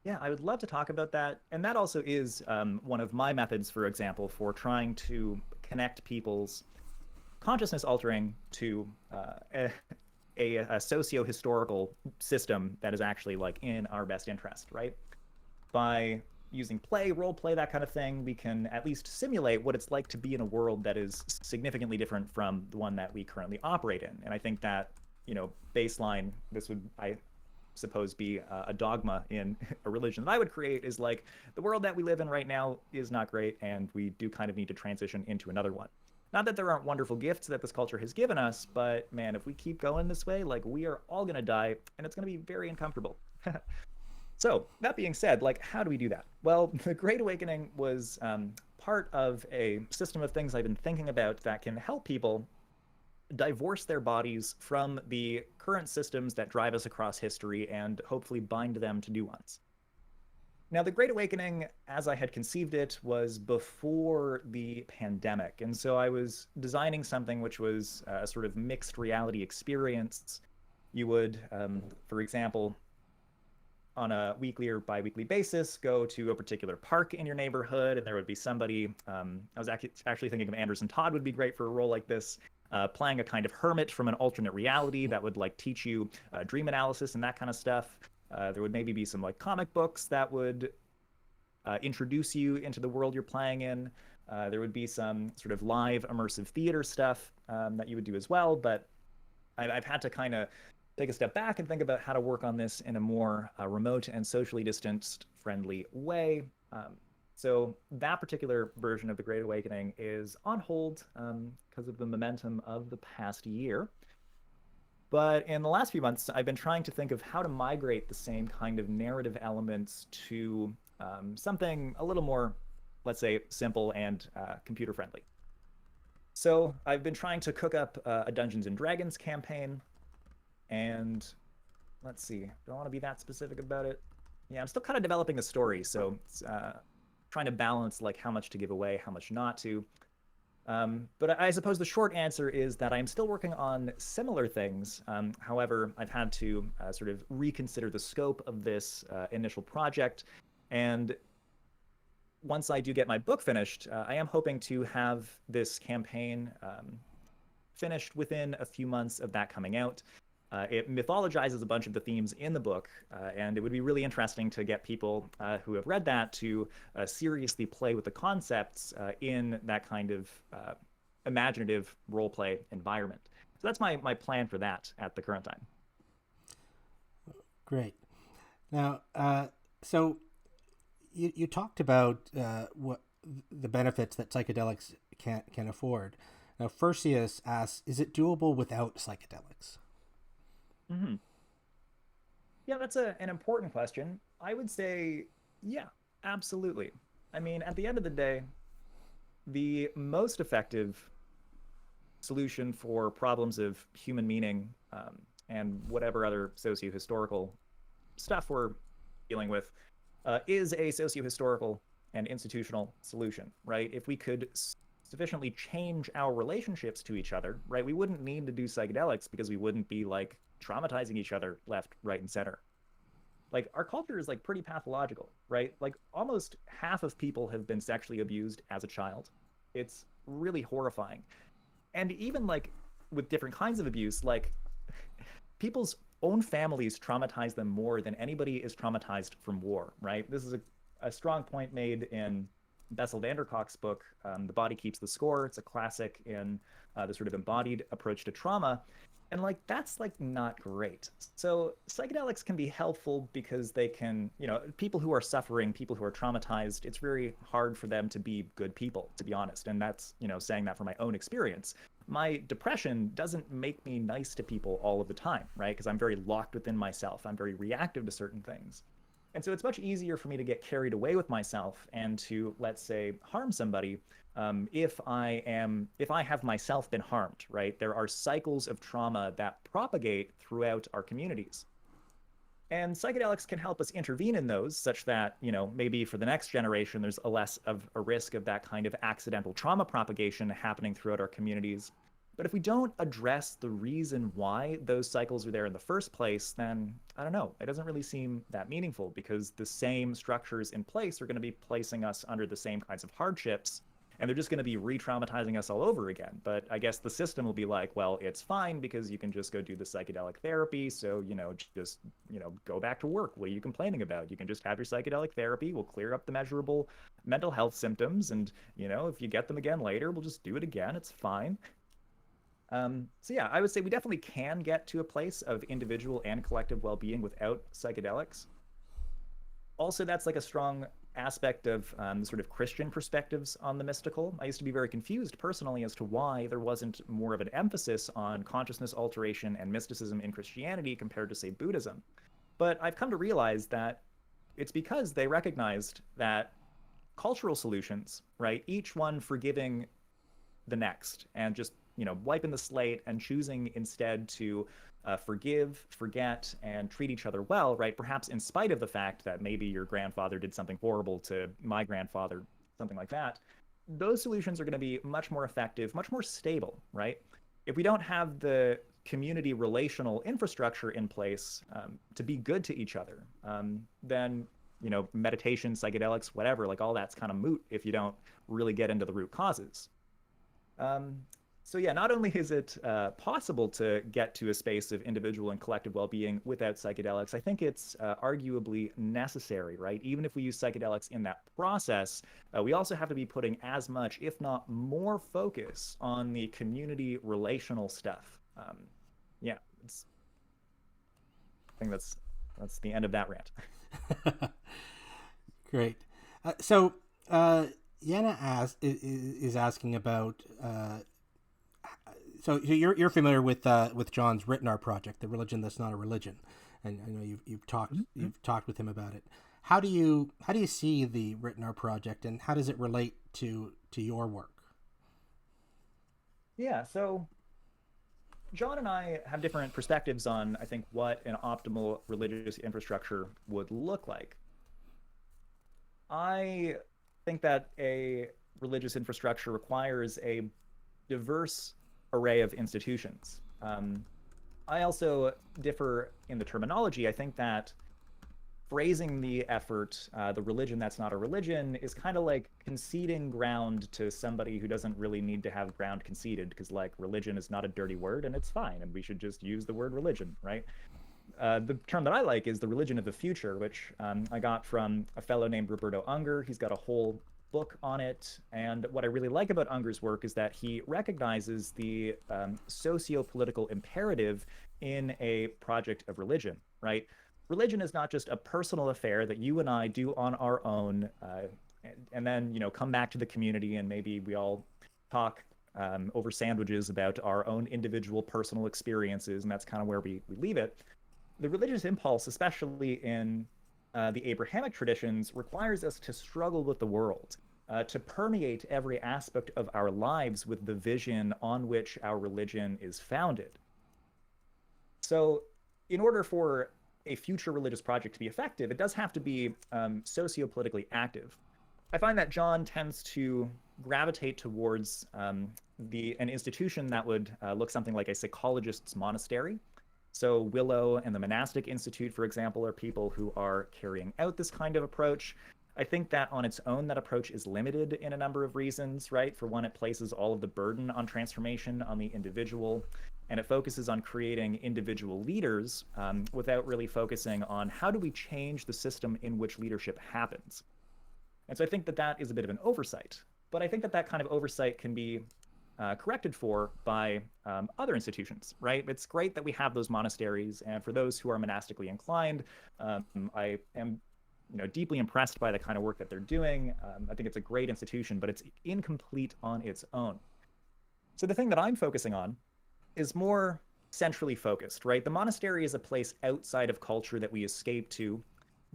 Speaker 2: yeah, I would love to talk about that. And that also is one of my methods, for example, for trying to connect people's consciousness altering to a socio-historical system that is actually like in our best interest, right? By using play, role play, that kind of thing, we can at least simulate what it's like to be in a world that is significantly different from the one that we currently operate in. And I think that, baseline, this would, I suppose, be a dogma in a religion that I would create, is like, the world that we live in right now is not great, and we do kind of need to transition into another one. Not that there aren't wonderful gifts that this culture has given us, but man, if we keep going this way, like, we are all going to die, and it's going to be very uncomfortable. So that being said, like, how do we do that? Well, the Great Awakening was part of a system of things I've been thinking about that can help people divorce their bodies from the current systems that drive us across history and hopefully bind them to new ones. Now, the Great Awakening, as I had conceived it, was before the pandemic. And so I was designing something which was a sort of mixed reality experience. You would, for example, on a weekly or bi-weekly basis, go to a particular park in your neighborhood, and there would be somebody, I was actually thinking of Anderson Todd would be great for a role like this, playing a kind of hermit from an alternate reality that would like teach you dream analysis and that kind of stuff. There would maybe be some like comic books that would introduce you into the world you're playing in. There would be some sort of live immersive theater stuff that you would do as well, but I've had to kind of take a step back and think about how to work on this in a more remote and socially distanced friendly way. So that particular version of the Great Awakening is on hold because of the momentum of the past year. But in the last few months, I've been trying to think of how to migrate the same kind of narrative elements to something a little more, let's say, simple and computer friendly. So I've been trying to cook up a Dungeons and Dragons campaign. And let's see, don't want to be that specific about it. Yeah, I'm still kind of developing the story, so it's, trying to balance like how much to give away, how much not to. But I suppose the short answer is that I'm still working on similar things. However, I've had to sort of reconsider the scope of this initial project. And once I do get my book finished, I am hoping to have this campaign finished within a few months of that coming out. It mythologizes a bunch of the themes in the book, and it would be really interesting to get people who have read that to seriously play with the concepts in that kind of imaginative role play environment. So that's my plan for that at the current time.
Speaker 1: Great. Now, so you talked about what the benefits that psychedelics can afford. Now, Perseus asks, is it doable without psychedelics?
Speaker 2: Mm-hmm. Yeah, that's an important question. I would say, yeah, absolutely. I mean, at the end of the day, the most effective solution for problems of human meaning and whatever other socio-historical stuff we're dealing with is a socio-historical and institutional solution, right? If we could sufficiently change our relationships to each other, right, we wouldn't need to do psychedelics because we wouldn't be like traumatizing each other left, right, and center. Like our culture is like pretty pathological, right? Like almost half of people have been sexually abused as a child. It's really horrifying. And even like with different kinds of abuse, like people's own families traumatize them more than anybody is traumatized from war, right? This is a strong point made in Bessel van der Kolk's book, The Body Keeps the Score. It's a classic in the sort of embodied approach to trauma. And like that's like not great. So psychedelics can be helpful because they can, people who are suffering, people who are traumatized, it's very hard for them to be good people, to be honest. And that's, saying that from my own experience. My depression doesn't make me nice to people all of the time, right? Because I'm very locked within myself. I'm very reactive to certain things. And so it's much easier for me to get carried away with myself and to, let's say, harm somebody if I have myself been harmed, right? There are cycles of trauma that propagate throughout our communities. And psychedelics can help us intervene in those such that, maybe for the next generation, there's a less of a risk of that kind of accidental trauma propagation happening throughout our communities. But if we don't address the reason why those cycles are there in the first place, then I don't know, it doesn't really seem that meaningful because the same structures in place are going to be placing us under the same kinds of hardships and they're just going to be re-traumatizing us all over again. But I guess the system will be like, well, it's fine because you can just go do the psychedelic therapy. So, just, go back to work. What are you complaining about? You can just have your psychedelic therapy. We'll clear up the measurable mental health symptoms. And, if you get them again later, we'll just do it again. It's fine. So yeah, I would say we definitely can get to a place of individual and collective well-being without psychedelics. Also, that's like a strong aspect of sort of Christian perspectives on the mystical. I used to be very confused personally as to why there wasn't more of an emphasis on consciousness alteration and mysticism in Christianity compared to, say, Buddhism. But I've come to realize that it's because they recognized that cultural solutions, right, each one forgiving the next and just wiping the slate and choosing instead to forgive, forget, and treat each other well, right? Perhaps in spite of the fact that maybe your grandfather did something horrible to my grandfather, something like that. Those solutions are going to be much more effective, much more stable, right? If we don't have the community relational infrastructure in place to be good to each other, then meditation, psychedelics, whatever, like all that's kind of moot if you don't really get into the root causes. So yeah, not only is it possible to get to a space of individual and collective well-being without psychedelics, I think it's arguably necessary, right? Even if we use psychedelics in that process, we also have to be putting as much, if not more, focus on the community relational stuff. Yeah, I think that's the end of that rant.
Speaker 1: Great. Yana is asking about. So you're familiar with John's Ritnar project, the religion that's not a religion, and I know you've talked with him about it. How do you see the Ritnar project, and how does it relate to your work?
Speaker 2: Yeah, so John and I have different perspectives on, I think, what an optimal religious infrastructure would look like. I think that a religious infrastructure requires a diverse array of institutions. I also differ in the terminology. I think that phrasing the effort, the religion that's not a religion, is kind of like conceding ground to somebody who doesn't really need to have ground conceded, because like religion is not a dirty word and it's fine, and we should just use the word religion, right? The term that I like is the religion of the future, which I got from a fellow named Roberto Unger. He's got a whole book on it. And what I really like about Unger's work is that he recognizes the socio-political imperative in a project of religion, right? Religion is not just a personal affair that you and I do on our own, and then, you know, come back to the community and maybe we all talk over sandwiches about our own individual personal experiences, and that's kind of where we leave it. The religious impulse, especially in the Abrahamic traditions, requires us to struggle with the world, to permeate every aspect of our lives with the vision on which our religion is founded. So, in order for a future religious project to be effective, it does have to be socio-politically active. I find that John tends to gravitate towards an institution that would look something like a psychologist's monastery. So Willow and the Monastic Institute, for example, are people who are carrying out this kind of approach. I think that on its own, that approach is limited in a number of reasons, right? For one, it places all of the burden on transformation on the individual, and it focuses on creating individual leaders without really focusing on how do we change the system in which leadership happens. And so I think that that is a bit of an oversight. But I think that that kind of oversight can be corrected for by other institutions, right? It's great that we have those monasteries, and for those who are monastically inclined, I am, you know, deeply impressed by the kind of work that they're doing. I think it's a great institution, but it's incomplete on its own. So the thing that I'm focusing on is more centrally focused, right? The monastery is a place outside of culture that we escape to,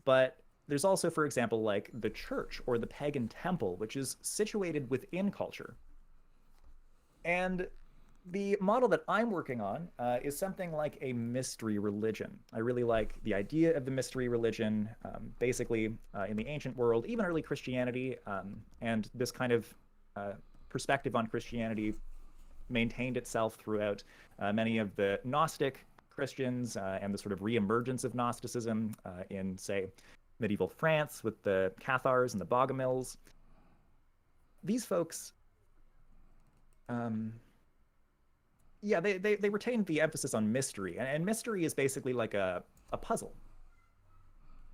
Speaker 2: but there's also, for example, like the church or the pagan temple, which is situated within culture. And the model that I'm working on is something like a mystery religion. I really like the idea of the mystery religion, basically in the ancient world, even early Christianity, and this kind of perspective on Christianity maintained itself throughout many of the Gnostic Christians and the sort of reemergence of Gnosticism in, say, medieval France with the Cathars and the Bogomils. These folks yeah, they retained the emphasis on mystery, and mystery is basically like a puzzle.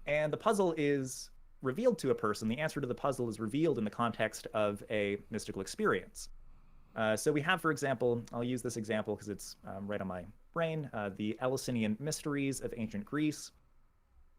Speaker 2: And the puzzle is revealed to a person. The answer to the puzzle is revealed in the context of a mystical experience. So we have, for example, I'll use this example because it's right on my brain, the Eleusinian Mysteries of ancient Greece.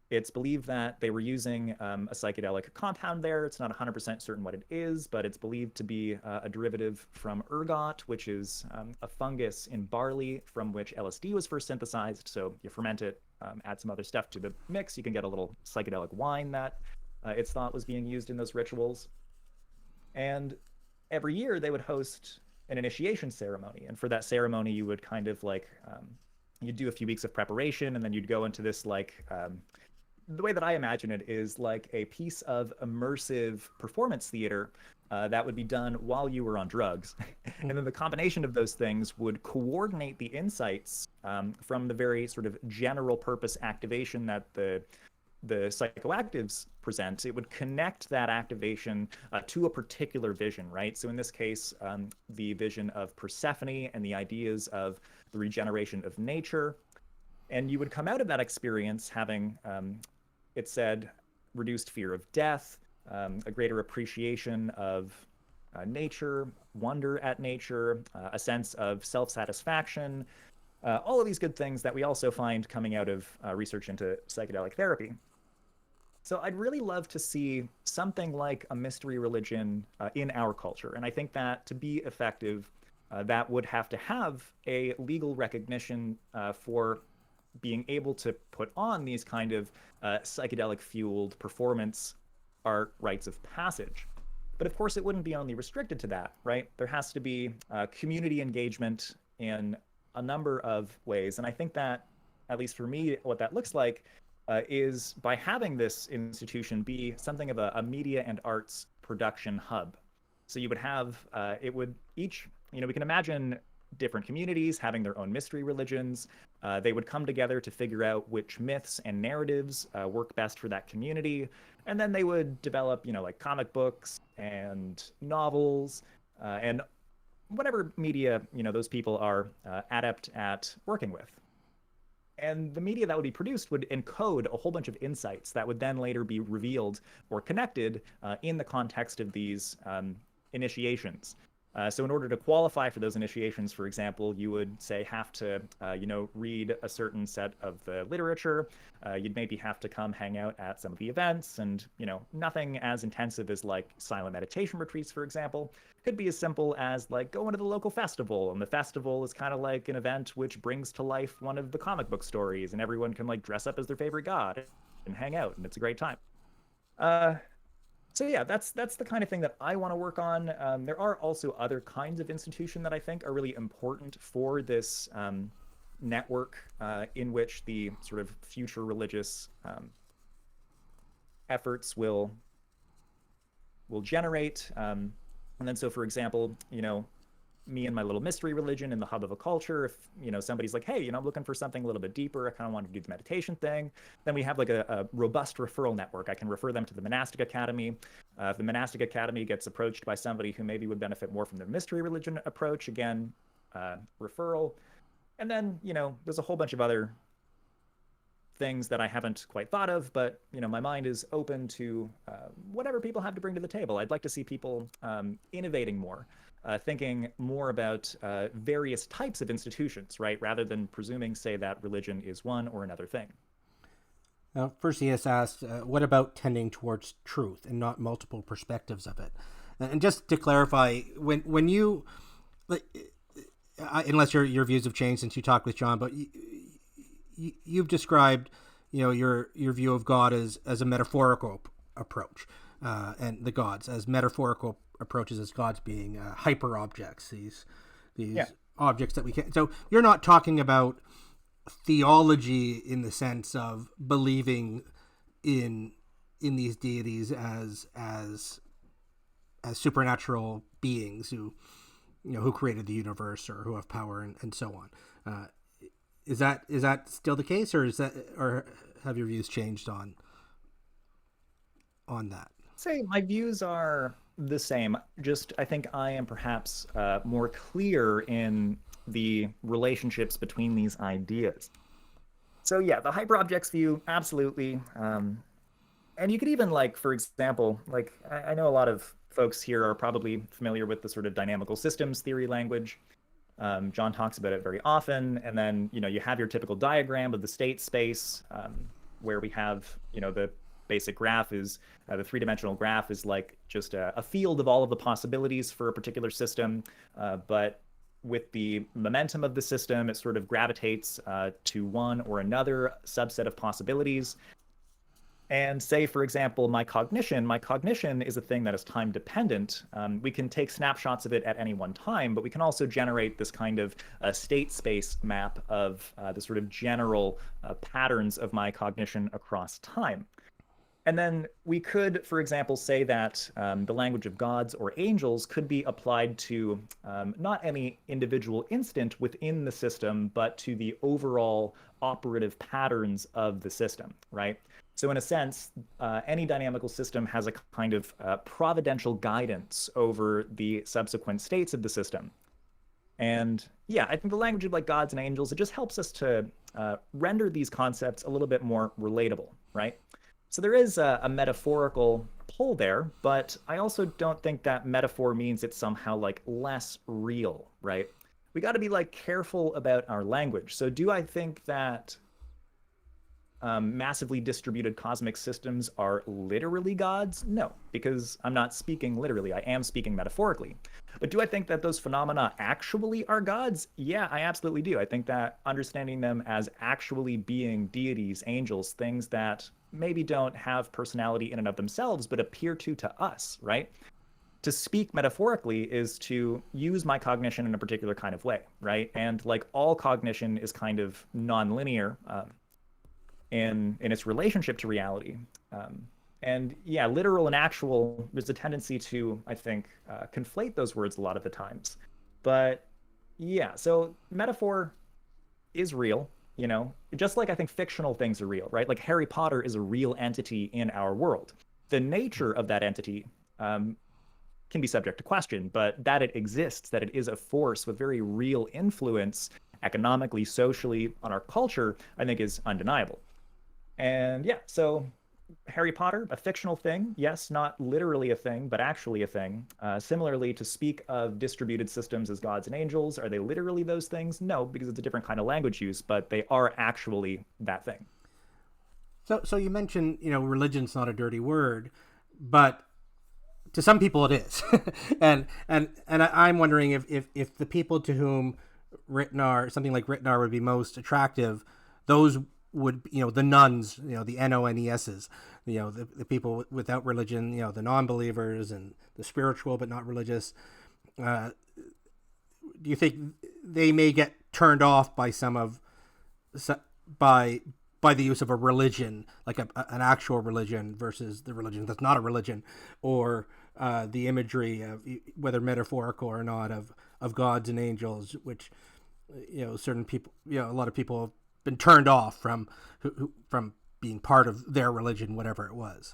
Speaker 2: It's believed that they were using a psychedelic compound there. It's not 100% certain what it is, but it's believed to be a derivative from ergot, which is a fungus in barley from which LSD was first synthesized. So you ferment it, add some other stuff to the mix, you can get a little psychedelic wine that it's thought was being used in those rituals. And every year they would host an initiation ceremony. And for that ceremony, you would kind of like, you'd do a few weeks of preparation, and then you'd go into this like, the way that I imagine it is like a piece of immersive performance theater that would be done while you were on drugs. And then the combination of those things would coordinate the insights from the very sort of general purpose activation that the psychoactives present. It would connect that activation to a particular vision, right? So in this case, the vision of Persephone and the ideas of the regeneration of nature. And you would come out of that experience having, it said, reduced fear of death, a greater appreciation of nature, wonder at nature, a sense of self-satisfaction, all of these good things that we also find coming out of research into psychedelic therapy. So I'd really love to see something like a mystery religion in our culture. And I think that to be effective, that would have to have a legal recognition for being able to put on these kind of psychedelic-fueled performance art rites of passage. But of course, it wouldn't be only restricted to that, right? There has to be community engagement in a number of ways. And I think that, at least for me, what that looks like is by having this institution be something of a media and arts production hub. So you would have, it would each, we can imagine different communities having their own mystery religions. They would come together to figure out which myths and narratives work best for that community. And then they would develop, like comic books and novels and whatever media, those people are adept at working with. And the media that would be produced would encode a whole bunch of insights that would then later be revealed or connected in the context of these initiations. So in order to qualify for those initiations, for example, you would say have to, read a certain set of the literature. You'd maybe have to come hang out at some of the events, and nothing as intensive as like silent meditation retreats, for example. Could be as simple as like going to the local festival, and the festival is kind of like an event which brings to life one of the comic book stories, and everyone can like dress up as their favorite god and hang out, and it's a great time. So yeah, that's the kind of thing that I want to work on. There are also other kinds of institution that I think are really important for this network in which the sort of future religious efforts will generate. And then so for example, me and my little mystery religion in the hub of a culture, if somebody's like, hey, I'm looking for something a little bit deeper, I kind of want to do the meditation thing, then we have like a robust referral network. I can refer them to the monastic academy. If the monastic academy gets approached by somebody who maybe would benefit more from the mystery religion approach, again, referral. And then there's a whole bunch of other things that I haven't quite thought of, but my mind is open to whatever people have to bring to the table. I'd like to see people innovating more, thinking more about various types of institutions, right? Rather than presuming, say, that religion is one or another thing.
Speaker 1: Now, first he has asked, what about tending towards truth and not multiple perspectives of it? And just to clarify, when you, unless your views have changed since you talked with John, but you've described, your view of God as a metaphorical approach, and the gods as metaphorical approaches, as gods being hyper objects, these objects that we can. So you're not talking about theology in the sense of believing in these deities as supernatural beings who created the universe or who have power and so on. Is that still the case, or have your views changed on that?
Speaker 2: Say my views are the same. Just I think I am perhaps more clear in the relationships between these ideas. So yeah, the hyperobjects view, absolutely. And you could even for example, I know a lot of folks here are probably familiar with the sort of dynamical systems theory language. John talks about it very often. And then, you have your typical diagram of the state space, where we have, the basic graph is, the three-dimensional graph is like just a field of all of the possibilities for a particular system. But with the momentum of the system, it sort of gravitates to one or another subset of possibilities. And say, for example, my cognition is a thing that is time dependent. We can take snapshots of it at any one time, but we can also generate this kind of state space map of the sort of general patterns of my cognition across time. And then we could, for example, say that the language of gods or angels could be applied to not any individual instant within the system, but to the overall operative patterns of the system, right? So in a sense, any dynamical system has a kind of providential guidance over the subsequent states of the system. And yeah, I think the language of gods and angels, it just helps us to render these concepts a little bit more relatable, right? So there is a metaphorical pull there, but I also don't think that metaphor means it's somehow less real, right? We got to be careful about our language. So do I think that massively distributed cosmic systems are literally gods? No, because I'm not speaking literally. I am speaking metaphorically. But do I think that those phenomena actually are gods? Yeah, I absolutely do. I think that understanding them as actually being deities, angels, things that maybe don't have personality in and of themselves, but appear to us, right? to speak metaphorically is to use my cognition in a particular kind of way, right? And like all cognition is kind of nonlinear in its relationship to reality. And yeah, literal and actual, there's a tendency to, I think, conflate those words a lot of the times. But yeah, so metaphor is real, just like I think fictional things are real, right? Like Harry Potter is a real entity in our world. The nature of that entity can be subject to question, but that it exists, that it is a force with very real influence economically, socially on our culture, I think is undeniable. And yeah, so Harry Potter, a fictional thing, yes, not literally a thing, but actually a thing. Similarly, to speak of distributed systems as gods and angels, are they literally those things? No, because it's a different kind of language use, but they are actually that thing.
Speaker 1: So you mentioned, religion's not a dirty word, but to some people it is. I'm wondering if the people to whom something like Ritnar would be most attractive, those would, the nuns, the NONESs, the people without religion, the non-believers and the spiritual but not religious. Do you think they may get turned off by by the use of a religion, like an actual religion versus the religion that's not a religion, or the imagery of, whether metaphorical or not, of gods and angels, which certain people, a lot of people have been turned off from being part of their religion, whatever it was.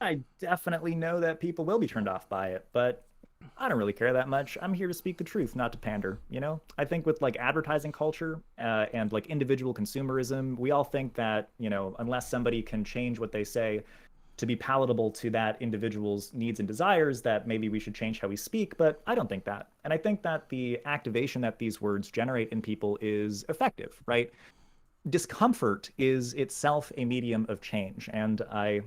Speaker 2: I definitely know that people will be turned off by it, but I don't really care that much. I'm here to speak the truth, not to pander, I think with like advertising culture and like individual consumerism, we all think that, unless somebody can change what they say to be palatable to that individual's needs and desires, that maybe we should change how we speak, but I don't think that. And I think that the activation that these words generate in people is effective, right? Discomfort is itself a medium of change, and I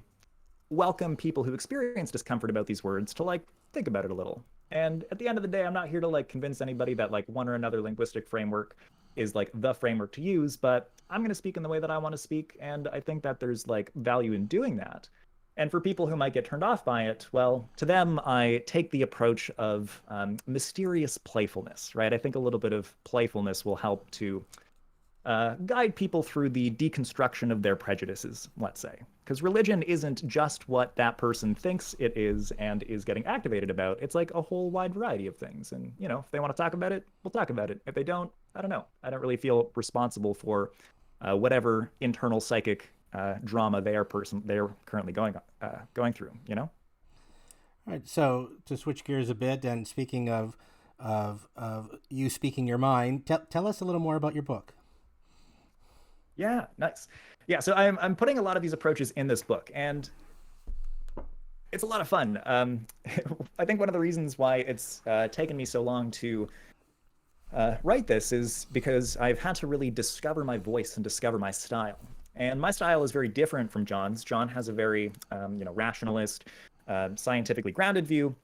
Speaker 2: welcome people who experience discomfort about these words to like think about it a little. And at the end of the day, I'm not here to like convince anybody that like one or another linguistic framework is like the framework to use, but I'm going to speak in the way that I want to speak, and I think that there's like value in doing that. And for people who might get turned off by it, well, to them, I take the approach of mysterious playfulness, right? I think a little bit of playfulness will help to guide people through the deconstruction of their prejudices, let's say. Because religion isn't just what that person thinks it is and is getting activated about. It's like a whole wide variety of things. And, if they want to talk about it, we'll talk about it. If they don't, I don't know. I don't really feel responsible for whatever internal psychic drama they're currently going through,
Speaker 1: All right. So to switch gears a bit, and speaking of you speaking your mind, tell us a little more about your book.
Speaker 2: Yeah, nice. Yeah, so I'm putting a lot of these approaches in this book, and it's a lot of fun. I think one of the reasons why it's taken me so long to write this is because I've had to really discover my voice and discover my style. And my style is very different from John's. John has a very, rationalist, scientifically grounded view.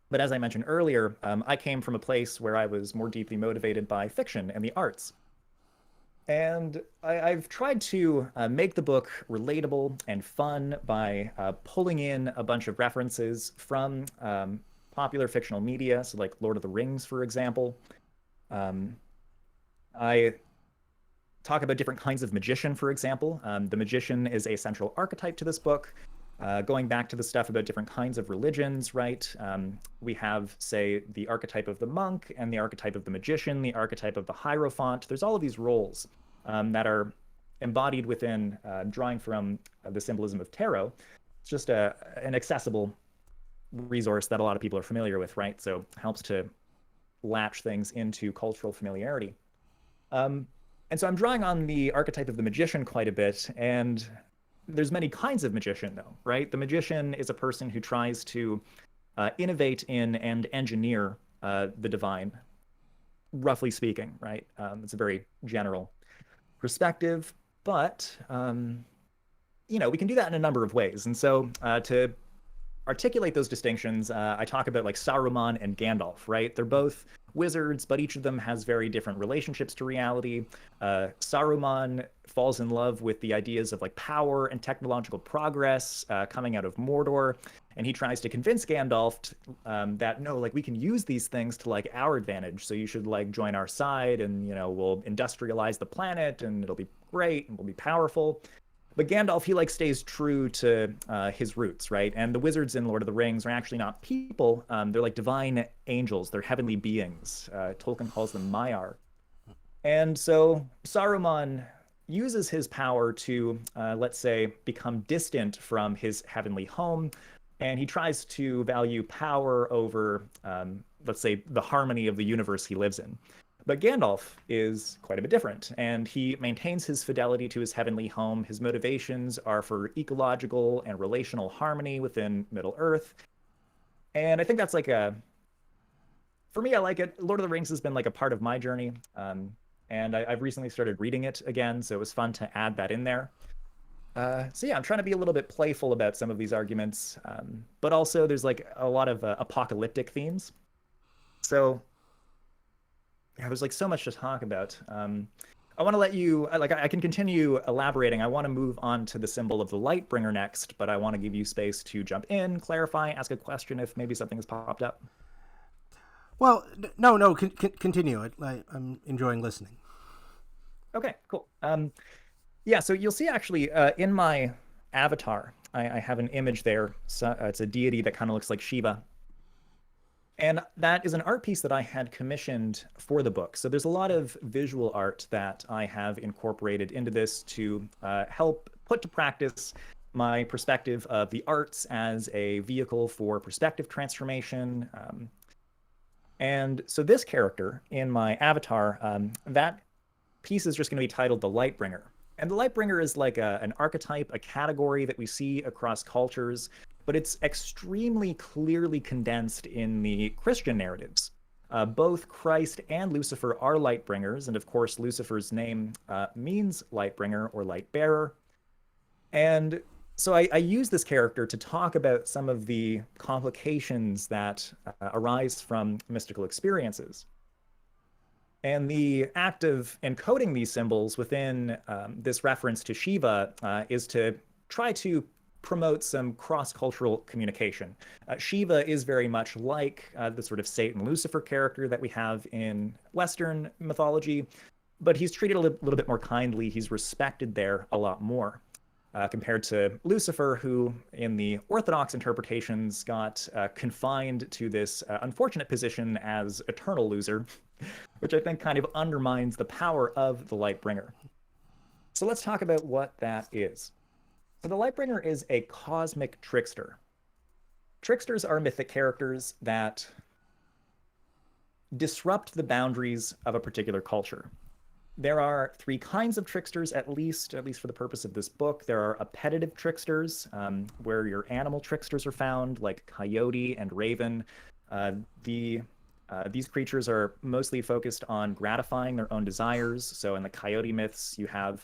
Speaker 2: But as I mentioned earlier, I came from a place where I was more deeply motivated by fiction and the arts. And I've tried to make the book relatable and fun by pulling in a bunch of references from popular fictional media, so like Lord of the Rings, for example. I talk about different kinds of magician, for example. The magician is a central archetype to this book. Going back to the stuff about different kinds of religions, right? We have, say, the archetype of the monk and the archetype of the magician, the archetype of the hierophant. There's all of these roles that are embodied within drawing from the symbolism of tarot. It's just an accessible resource that a lot of people are familiar with, right? So it helps to latch things into cultural familiarity. And so I'm drawing on the archetype of the magician quite a bit, and there's many kinds of magician, though, right? The magician is a person who tries to innovate in and engineer the divine, roughly speaking, right? It's a very general perspective, but we can do that in a number of ways. And so to articulate those distinctions, I talk about like Saruman and Gandalf, right? They're both wizards, but each of them has very different relationships to reality. Saruman falls in love with the ideas of like power and technological progress coming out of Mordor, and he tries to convince Gandalf that no, like we can use these things to like our advantage. So you should like join our side, and we'll industrialize the planet, and it'll be great, and we'll be powerful. But Gandalf, he like stays true to his roots, right? And the wizards in Lord of the Rings are actually not people. They're like divine angels. They're heavenly beings. Tolkien calls them Maiar. And so Saruman uses his power to, let's say, become distant from his heavenly home. And he tries to value power over, let's say, the harmony of the universe he lives in. But Gandalf is quite a bit different, and he maintains his fidelity to his heavenly home. His motivations are for ecological and relational harmony within Middle-earth. And I think that's like for me, I like it. Lord of the Rings has been like a part of my journey. And I've recently started reading it again, so it was fun to add that in there. So yeah, I'm trying to be a little bit playful about some of these arguments, but also there's like a lot of apocalyptic themes. So yeah, there's like so much to talk about. I want to let you, like, I can continue elaborating. I want to move on to the symbol of the Lightbringer next, but I want to give you space to jump in, clarify, ask a question if maybe something has popped up.
Speaker 1: Well, no, continue. I'm enjoying listening.
Speaker 2: Okay, cool. Yeah, so you'll see actually in my avatar, I have an image there. So, it's a deity that kind of looks like Shiva. And that is an art piece that I had commissioned for the book. So there's a lot of visual art that I have incorporated into this to help put to practice my perspective of the arts as a vehicle for perspective transformation. And so this character in my avatar, that piece is just going to be titled The Lightbringer. And the Lightbringer is like an archetype, a category that we see across cultures, but it's extremely clearly condensed in the Christian narratives. Both Christ and Lucifer are Lightbringers, and of course, Lucifer's name means Lightbringer or Lightbearer. And so I use this character to talk about some of the complications that arise from mystical experiences. And the act of encoding these symbols within this reference to Shiva is to try to promote some cross-cultural communication. Shiva is very much like the sort of Satan Lucifer character that we have in Western mythology, but he's treated a little bit more kindly. He's respected there a lot more compared to Lucifer, who in the Orthodox interpretations got confined to this unfortunate position as eternal loser, which I think kind of undermines the power of the Lightbringer. So let's talk about what that is. So the Lightbringer is a cosmic trickster. Tricksters are mythic characters that disrupt the boundaries of a particular culture. There are three kinds of tricksters, at least for the purpose of this book. There are appetitive tricksters, where your animal tricksters are found, like coyote and raven. These creatures are mostly focused on gratifying their own desires. So in the coyote myths, you have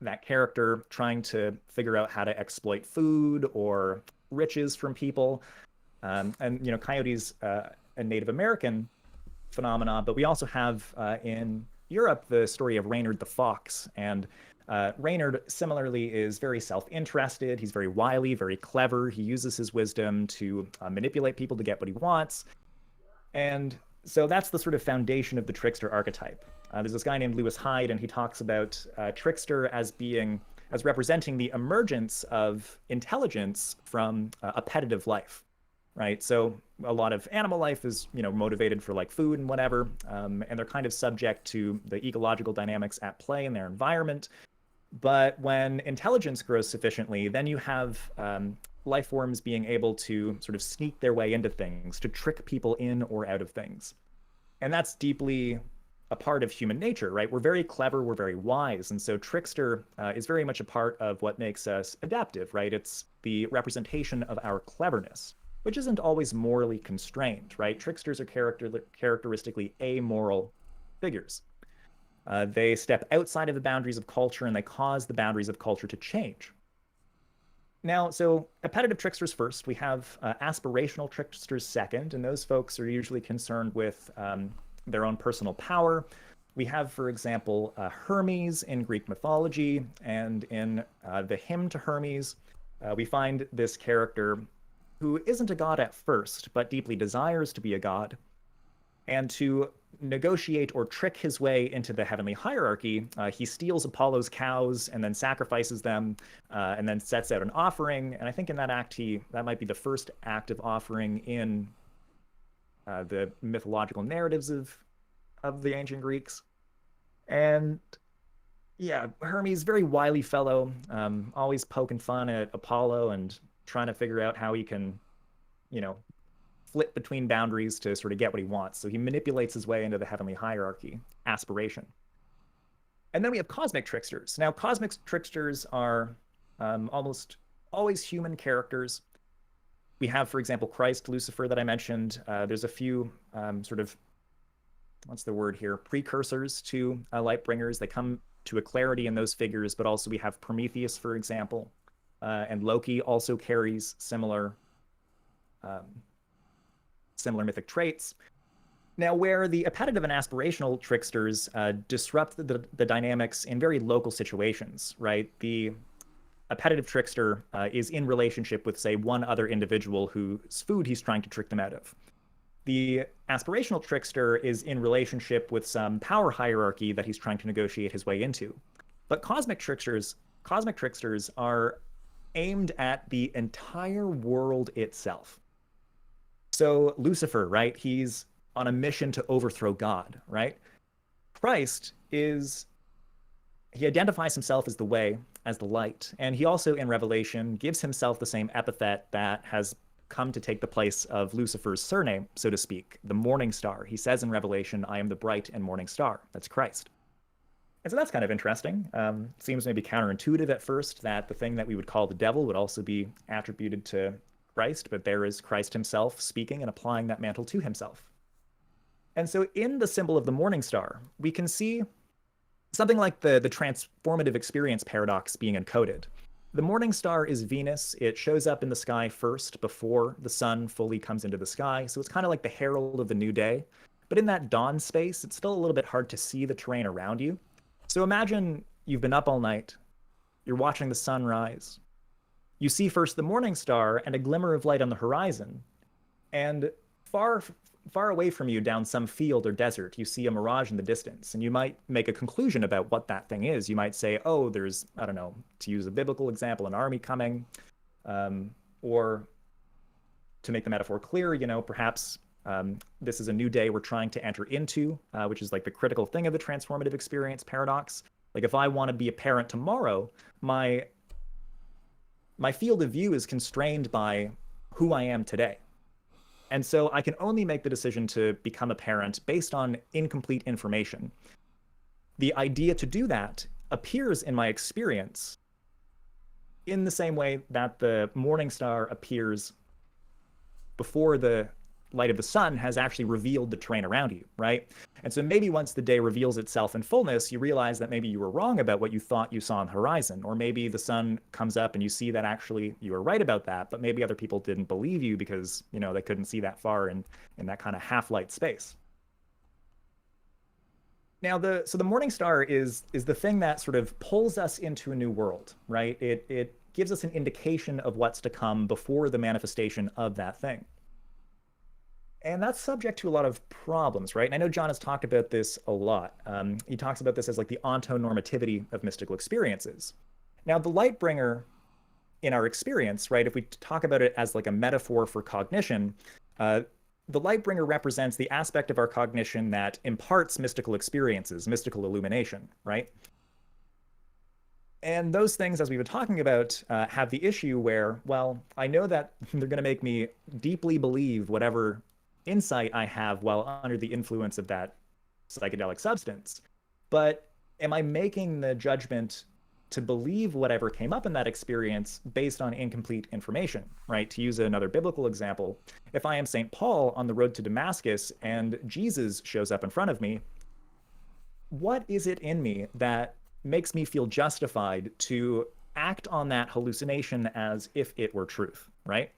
Speaker 2: that character trying to figure out how to exploit food or riches from people. And coyotes, a Native American phenomena, but we also have in Europe the story of Reynard the Fox. And Reynard similarly is very self-interested. He's very wily, very clever. He uses his wisdom to manipulate people to get what he wants. And so that's the sort of foundation of the trickster archetype. There's this guy named Lewis Hyde, and he talks about trickster as representing the emergence of intelligence from appetitive life, right? So a lot of animal life is, motivated for like food and whatever, and they're kind of subject to the ecological dynamics at play in their environment. But when intelligence grows sufficiently, then you have life forms being able to sort of sneak their way into things, to trick people in or out of things. And that's deeply a part of human nature, right? We're very clever, we're very wise. And so trickster is very much a part of what makes us adaptive, right? It's the representation of our cleverness, which isn't always morally constrained, right? Tricksters are characteristically amoral figures. They step outside of the boundaries of culture, and they cause the boundaries of culture to change. Now, so appetitive tricksters first, we have aspirational tricksters second, and those folks are usually concerned with their own personal power. We have, for example, Hermes in Greek mythology, and in the hymn to Hermes, we find this character who isn't a god at first, but deeply desires to be a god. And to negotiate or trick his way into the heavenly hierarchy, he steals Apollo's cows and then sacrifices them, and then sets out an offering. And I think in that act, that might be the first act of offering in the mythological narratives of the ancient Greeks. And yeah, Hermes, very wily fellow, always poking fun at Apollo and trying to figure out how he can, you know, flip between boundaries to sort of get what he wants. So he manipulates his way into the heavenly hierarchy, aspiration. And then we have cosmic tricksters. Now, cosmic tricksters are almost always human characters. We have, for example, Christ, Lucifer that I mentioned. There's a few sort of, what's the word here, precursors to Lightbringers. They come to a clarity in those figures, but also we have Prometheus, for example, and Loki also carries similar mythic traits. Now, where the appetitive and aspirational tricksters disrupt the dynamics in very local situations, right? The appetitive trickster is in relationship with, say, one other individual whose food he's trying to trick them out of. The aspirational trickster is in relationship with some power hierarchy that he's trying to negotiate his way into. But cosmic tricksters are aimed at the entire world itself. So Lucifer, right? He's on a mission to overthrow God, right? Christ he identifies himself as the way, as the light. And he also, in Revelation, gives himself the same epithet that has come to take the place of Lucifer's surname, so to speak, the morning star. He says in Revelation, I am the bright and morning star. That's Christ. And so that's kind of interesting. Seems maybe counterintuitive at first that the thing that we would call the devil would also be attributed to Christ, but there is Christ himself speaking and applying that mantle to himself. And so in the symbol of the morning star, we can see something like the transformative experience paradox being encoded. The morning star is Venus. It shows up in the sky first before the sun fully comes into the sky. So it's kind of like the herald of the new day. But in that dawn space, it's still a little bit hard to see the terrain around you. So imagine you've been up all night. You're watching the sun rise. You see first the morning star and a glimmer of light on the horizon. And far away from you down some field or desert, you see a mirage in the distance. And you might make a conclusion about what that thing is. You might say, oh, there's, I don't know, to use a biblical example, an army coming. Or to make the metaphor clear, perhaps this is a new day we're trying to enter into, which is like the critical thing of the transformative experience paradox. Like if I want to be a parent tomorrow, my field of view is constrained by who I am today. And so I can only make the decision to become a parent based on incomplete information. The idea to do that appears in my experience in the same way that the morning star appears before the light of the sun has actually revealed the terrain around you, right? And so maybe once the day reveals itself in fullness, you realize that maybe you were wrong about what you thought you saw on the horizon, or maybe the sun comes up and you see that actually you were right about that, but maybe other people didn't believe you because, they couldn't see that far in that kind of half-light space. Now, so the morning star is the thing that sort of pulls us into a new world, right? It gives us an indication of what's to come before the manifestation of that thing. And that's subject to a lot of problems, right? And I know John has talked about this a lot. He talks about this as like the ontonormativity of mystical experiences. Now, the Lightbringer in our experience, right, if we talk about it as like a metaphor for cognition, the Lightbringer represents the aspect of our cognition that imparts mystical experiences, mystical illumination, right? And those things, as we've been talking about, have the issue where, well, I know that they're going to make me deeply believe whatever insight I have while under the influence of that psychedelic substance. But am I making the judgment to believe whatever came up in that experience based on incomplete information, right? To use another biblical example, if I am St. Paul on the road to Damascus and Jesus shows up in front of me, what is it in me that makes me feel justified to act on that hallucination as if it were truth, right?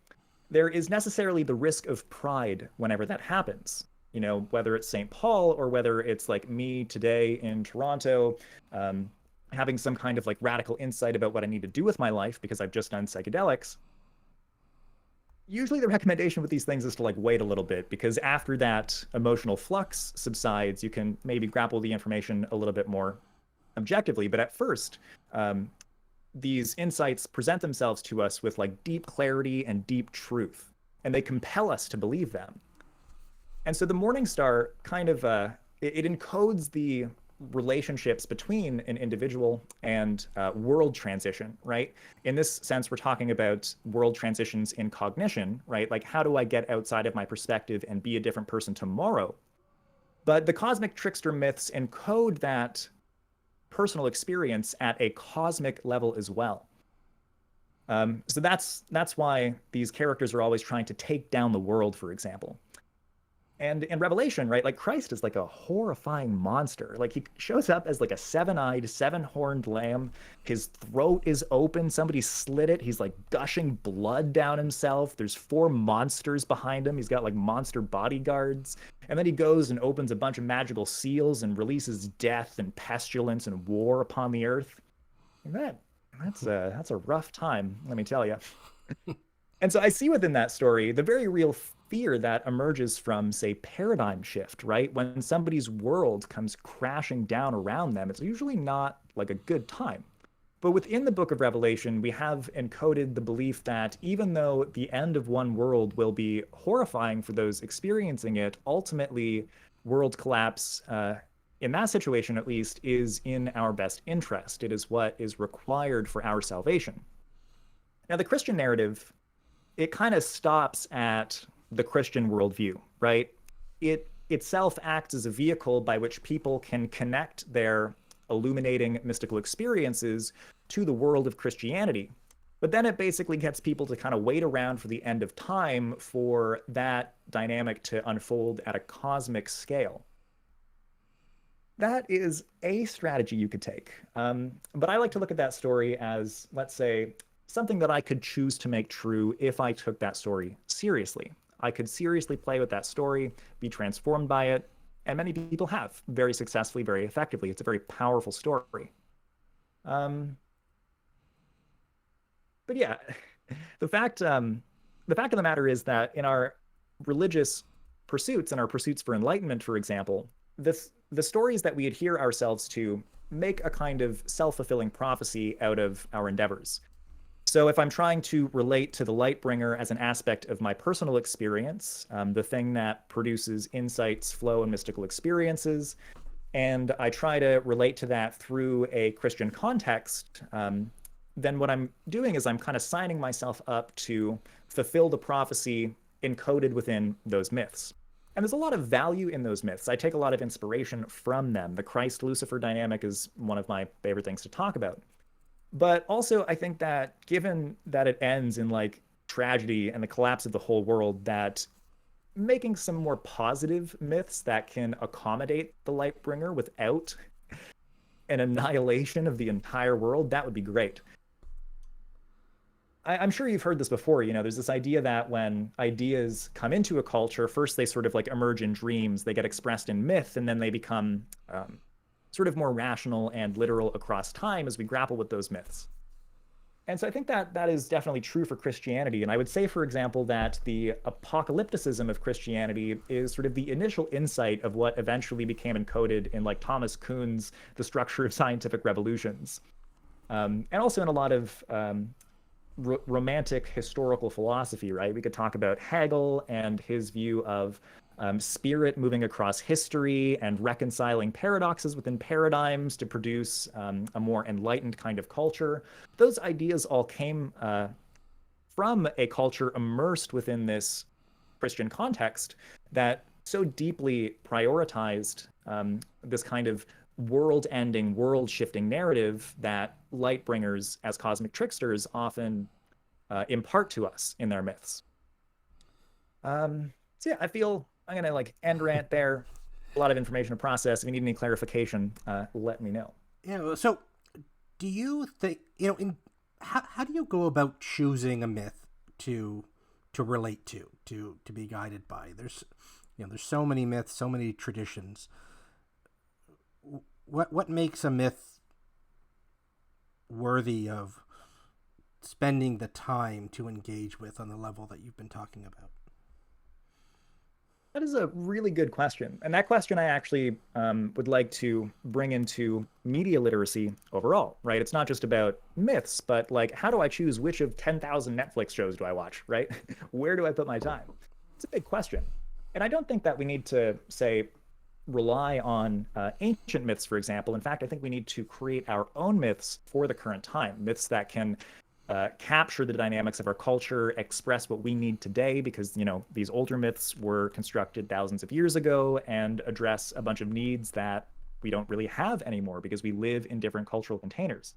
Speaker 2: There is necessarily the risk of pride whenever that happens. You know, whether it's St. Paul or whether it's like me today in Toronto, um, having some kind of like radical insight about what I need to do with my life because I've just done psychedelics. Usually the recommendation with these things is to like wait a little bit, because after that emotional flux subsides, you can maybe grapple the information a little bit more objectively. But at first, um, these insights present themselves to us with like deep clarity and deep truth, and they compel us to believe them. And so the Morning Star kind of it encodes the relationships between an individual and world transition, right? In this sense, we're talking about world transitions in cognition, right? Like, how do I get outside of my perspective and be a different person tomorrow? But the cosmic trickster myths encode that personal experience at a cosmic level as well. So that's why these characters are always trying to take down the world, for example. And in Revelation, right, like Christ is like a horrifying monster. Like he shows up as like a seven-eyed, seven-horned lamb. His throat is open. Somebody slit it. He's like gushing blood down himself. There's four monsters behind him. He's got like monster bodyguards. And then he goes and opens a bunch of magical seals and releases death and pestilence and war upon the earth. And that's a rough time, let me tell you. And so I see within that story the very real fear that emerges from, say, paradigm shift, right? When somebody's world comes crashing down around them, it's usually not like a good time. But within the book of Revelation, we have encoded the belief that even though the end of one world will be horrifying for those experiencing it, ultimately, world collapse, in that situation at least, is in our best interest. It is what is required for our salvation. Now, the Christian narrative, it kind of stops at the Christian worldview, right? It itself acts as a vehicle by which people can connect their illuminating mystical experiences to the world of Christianity. But then it basically gets people to kind of wait around for the end of time for that dynamic to unfold at a cosmic scale. That is a strategy you could take. But I like to look at that story as, let's say, something that I could choose to make true if I took that story seriously. I could seriously play with that story, be transformed by it, and many people have very successfully, very effectively. It's a very powerful story. But yeah, the fact of the matter is that in our religious pursuits and our pursuits for enlightenment, for example, the stories that we adhere ourselves to make a kind of self-fulfilling prophecy out of our endeavors. So if I'm trying to relate to the Lightbringer as an aspect of my personal experience, the thing that produces insights, flow, and mystical experiences, and I try to relate to that through a Christian context, then what I'm doing is I'm kind of signing myself up to fulfill the prophecy encoded within those myths. And there's a lot of value in those myths. I take a lot of inspiration from them. The Christ-Lucifer dynamic is one of my favorite things to talk about. But also, I think that given that it ends in like tragedy and the collapse of the whole world, that making some more positive myths that can accommodate the Lightbringer without an annihilation of the entire world, that would be great. I'm sure you've heard this before. You know, there's this idea that when ideas come into a culture, first they sort of like emerge in dreams, they get expressed in myth, and then they become sort of more rational and literal across time as we grapple with those myths. And so I think that that is definitely true for Christianity. And I would say, for example, that the apocalypticism of Christianity is sort of the initial insight of what eventually became encoded in like Thomas Kuhn's The Structure of Scientific Revolutions. And also in a lot of romantic historical philosophy, right? We could talk about Hegel and his view of spirit moving across history and reconciling paradoxes within paradigms to produce a more enlightened kind of culture. Those ideas all came from a culture immersed within this Christian context that so deeply prioritized this kind of world-ending, world-shifting narrative that Lightbringers as cosmic tricksters often impart to us in their myths. So yeah, I feel I'm gonna like end rant there. A lot of information to process. If you need any clarification, let me know.
Speaker 1: Yeah. So, do you think how do you go about choosing a myth to relate to be guided by? There's so many myths, so many traditions. What makes a myth worthy of spending the time to engage with on the level that you've been talking about?
Speaker 2: That is a really good question. And that question I actually would like to bring into media literacy overall, right? It's not just about myths, but like, how do I choose which of 10,000 Netflix shows do I watch, right? Where do I put my time? It's a big question. And I don't think that we need to say, rely on ancient myths, for example. In fact, I think we need to create our own myths for the current time, myths that can capture the dynamics of our culture, express what we need today, because these older myths were constructed thousands of years ago and address a bunch of needs that we don't really have anymore because we live in different cultural containers.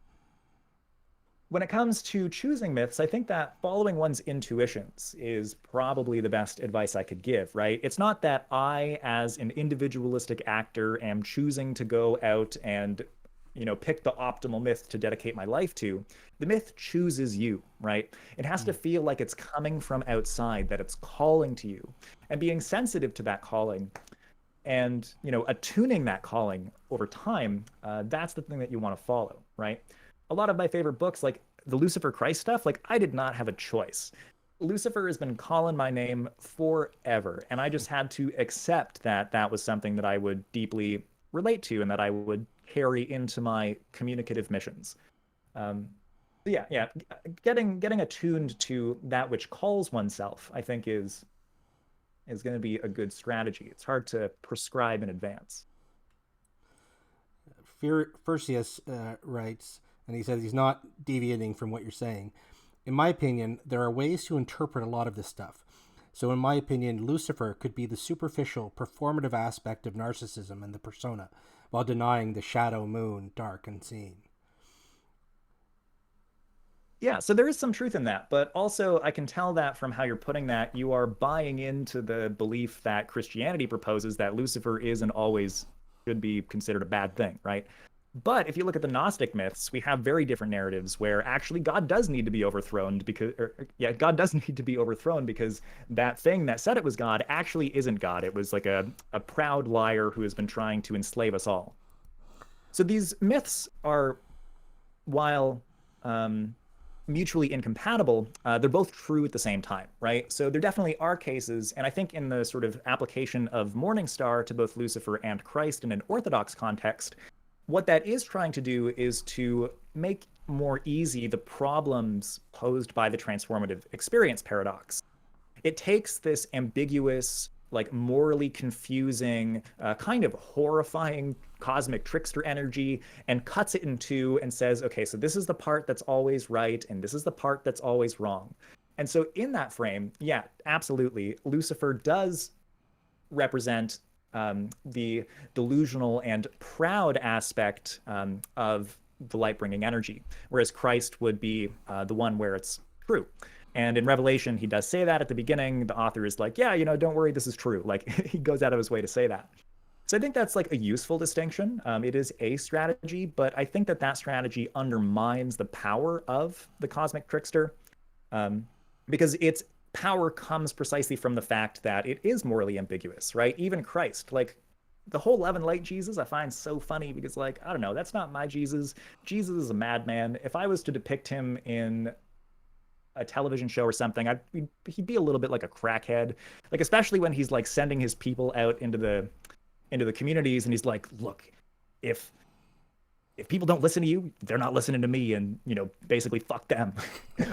Speaker 2: When it comes to choosing myths, I think that following one's intuitions is probably the best advice I could give, right? It's not that I, as an individualistic actor, am choosing to go out and pick the optimal myth to dedicate my life to. The myth chooses you, right? It has to feel like it's coming from outside, that it's calling to you. And being sensitive to that calling and, attuning that calling over time, that's the thing that you want to follow, right? A lot of my favorite books, like the Lucifer Christ stuff, like I did not have a choice. Lucifer has been calling my name forever. And I just had to accept that that was something that I would deeply relate to and that I would carry into my communicative missions. Yeah, getting attuned to that which calls oneself, I think, is going to be a good strategy. It's hard to prescribe in advance.
Speaker 1: Furcius writes, and he says he's not deviating from what you're saying. In my opinion, there are ways to interpret a lot of this stuff. So in my opinion, Lucifer could be the superficial, performative aspect of narcissism and the persona, while denying the shadow moon, dark unseen.
Speaker 2: Yeah, so there is some truth in that, but also I can tell that from how you're putting that, you are buying into the belief that Christianity proposes that Lucifer is and always should be considered a bad thing, right? But if you look at the Gnostic myths, we have very different narratives where actually God does need to be overthrown God does need to be overthrown because that thing that said it was God actually isn't God. It was like a proud liar who has been trying to enslave us all. So these myths are, while mutually incompatible, they're both true at the same time, right? So there definitely are cases, and I think in the sort of application of Morningstar to both Lucifer and Christ in an Orthodox context, what that is trying to do is to make more easy the problems posed by the transformative experience paradox. It takes this ambiguous, like morally confusing, kind of horrifying cosmic trickster energy and cuts it in two and says, okay, so this is the part that's always right and this is the part that's always wrong. And so in that frame, yeah, absolutely, Lucifer does represent the delusional and proud aspect of the light-bringing energy, whereas Christ would be the one where it's true. And in Revelation, he does say that at the beginning. The author is like, yeah, don't worry, this is true. Like, he goes out of his way to say that. So I think that's like a useful distinction. It is a strategy, but I think that strategy undermines the power of the cosmic trickster, because its power comes precisely from the fact that it is morally ambiguous, right? Even Christ, like the whole love and light Jesus, I find so funny because, like, I don't know, that's not my Jesus. Jesus is a madman. If I was to depict him in a television show or something, he'd be a little bit like a crackhead, like especially when he's like sending his people out into the communities and he's like, look, if people don't listen to you, they're not listening to me, and basically fuck them.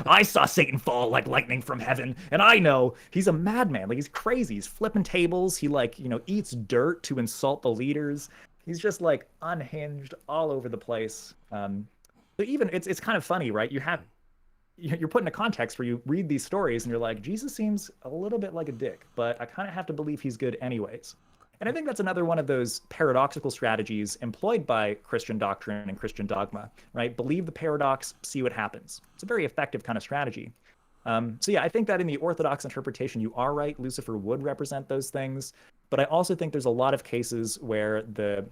Speaker 2: I saw Satan fall like lightning from heaven, and I know he's a madman. Like, he's crazy. He's flipping tables. He eats dirt to insult the leaders. He's just like unhinged all over the place. So even it's kind of funny, right? You're put in a context where you read these stories and you're like, Jesus seems a little bit like a dick, but I kind of have to believe he's good anyways. And I think that's another one of those paradoxical strategies employed by Christian doctrine and Christian dogma, right? Believe the paradox, see what happens. It's a very effective kind of strategy. So yeah, I think that in the Orthodox interpretation, you are right. Lucifer would represent those things. But I also think there's a lot of cases where the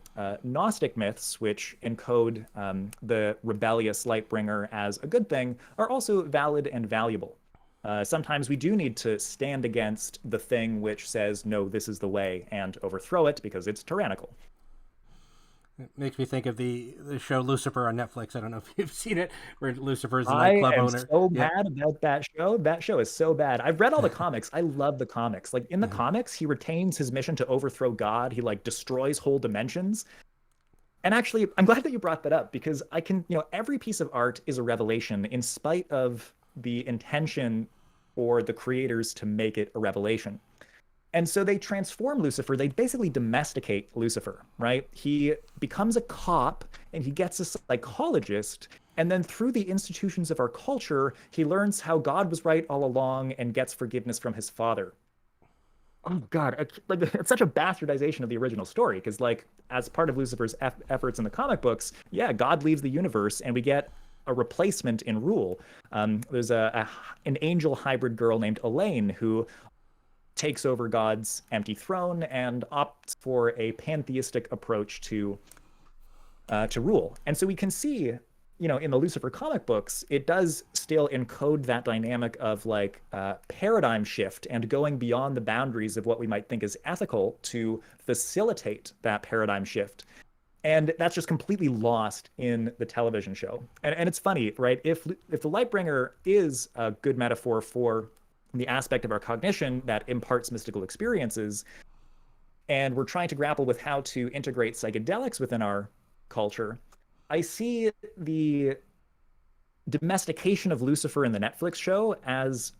Speaker 2: Gnostic myths, which encode the rebellious Lightbringer as a good thing, are also valid and valuable. Sometimes we do need to stand against the thing which says, no, this is the way, and overthrow it because it's tyrannical.
Speaker 1: It makes me think of the show Lucifer on Netflix. I don't know if you've seen it, where Lucifer's the
Speaker 2: I
Speaker 1: nightclub
Speaker 2: am
Speaker 1: owner.
Speaker 2: so
Speaker 1: Yeah.
Speaker 2: mad about that show. That show is so bad. I've read all the comics. I love the comics. Like in the comics, he retains his mission to overthrow God. He like destroys whole dimensions. And actually, I'm glad that you brought that up because I can, every piece of art is a revelation in spite of the intention for the creators to make it a revelation. And so they transform Lucifer. They basically domesticate Lucifer, right? He becomes a cop and he gets a psychologist. And then through the institutions of our culture, he learns how God was right all along and gets forgiveness from his father. Oh God, like it's such a bastardization of the original story because like as part of Lucifer's efforts in the comic books, yeah, God leaves the universe and we get a replacement in rule. There's an angel hybrid girl named Elaine who takes over God's empty throne and opts for a pantheistic approach to rule. And so we can see, in the Lucifer comic books, it does still encode that dynamic of like paradigm shift and going beyond the boundaries of what we might think is ethical to facilitate that paradigm shift. And that's just completely lost in the television show. And it's funny, right? If the Lightbringer is a good metaphor for the aspect of our cognition that imparts mystical experiences, and we're trying to grapple with how to integrate psychedelics within our culture, I see the domestication of Lucifer in the Netflix show as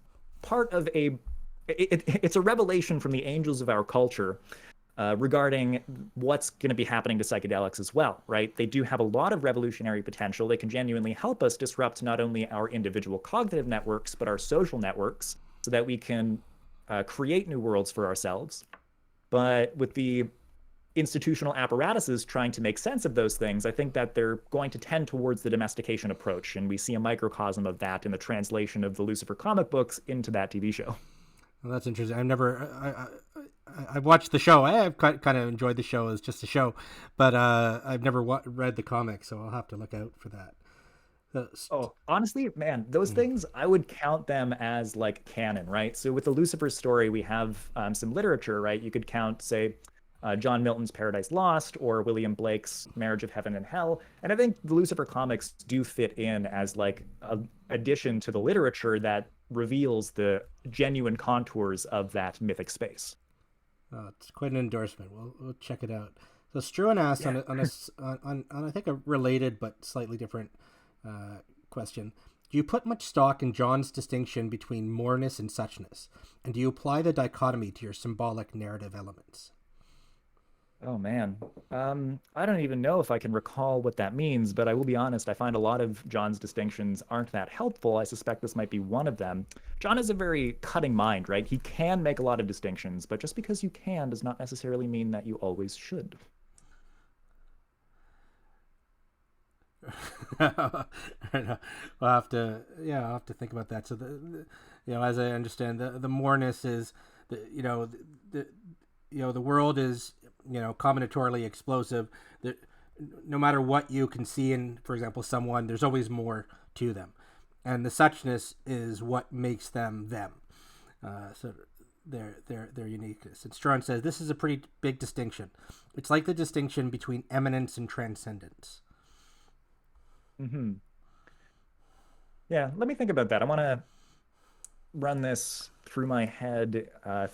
Speaker 2: part of it's a revelation from the angels of our culture regarding what's going to be happening to psychedelics as well, right? They do have a lot of revolutionary potential. They can genuinely help us disrupt not only our individual cognitive networks, but our social networks so that we can create new worlds for ourselves. But with the institutional apparatuses trying to make sense of those things, I think that they're going to tend towards the domestication approach. And we see a microcosm of that in the translation of the Lucifer comic books into that TV show.
Speaker 1: Well, that's interesting. I've watched the show. I've kind of enjoyed the show as just a show, but I've never read the comics, so I'll have to look out for that.
Speaker 2: Oh, honestly, man, those things, I would count them as like canon, right? So with the Lucifer story, we have some literature, right? You could count, say, John Milton's Paradise Lost or William Blake's Marriage of Heaven and Hell. And I think the Lucifer comics do fit in as like an addition to the literature that reveals the genuine contours of that mythic space.
Speaker 1: It's quite an endorsement. We'll check it out. So Struan asked on I think a related but slightly different question. Do you put much stock in John's distinction between moreness and suchness? And do you apply the dichotomy to your symbolic narrative elements?
Speaker 2: Oh man. I don't even know if I can recall what that means, but I will be honest, I find a lot of John's distinctions aren't that helpful. I suspect this might be one of them. John has a very cutting mind, right? He can make a lot of distinctions, but just because you can does not necessarily mean that you always should.
Speaker 1: I'll have to think about that. So as I understand, the moreness is the world is combinatorially explosive. No matter what you can see in, for example, someone, there's always more to them, and the suchness is what makes them them. So their uniqueness. And Strawn says this is a pretty big distinction. It's like the distinction between eminence and transcendence.
Speaker 2: Mm-hmm. Yeah, let me think about that. I want to run this through my head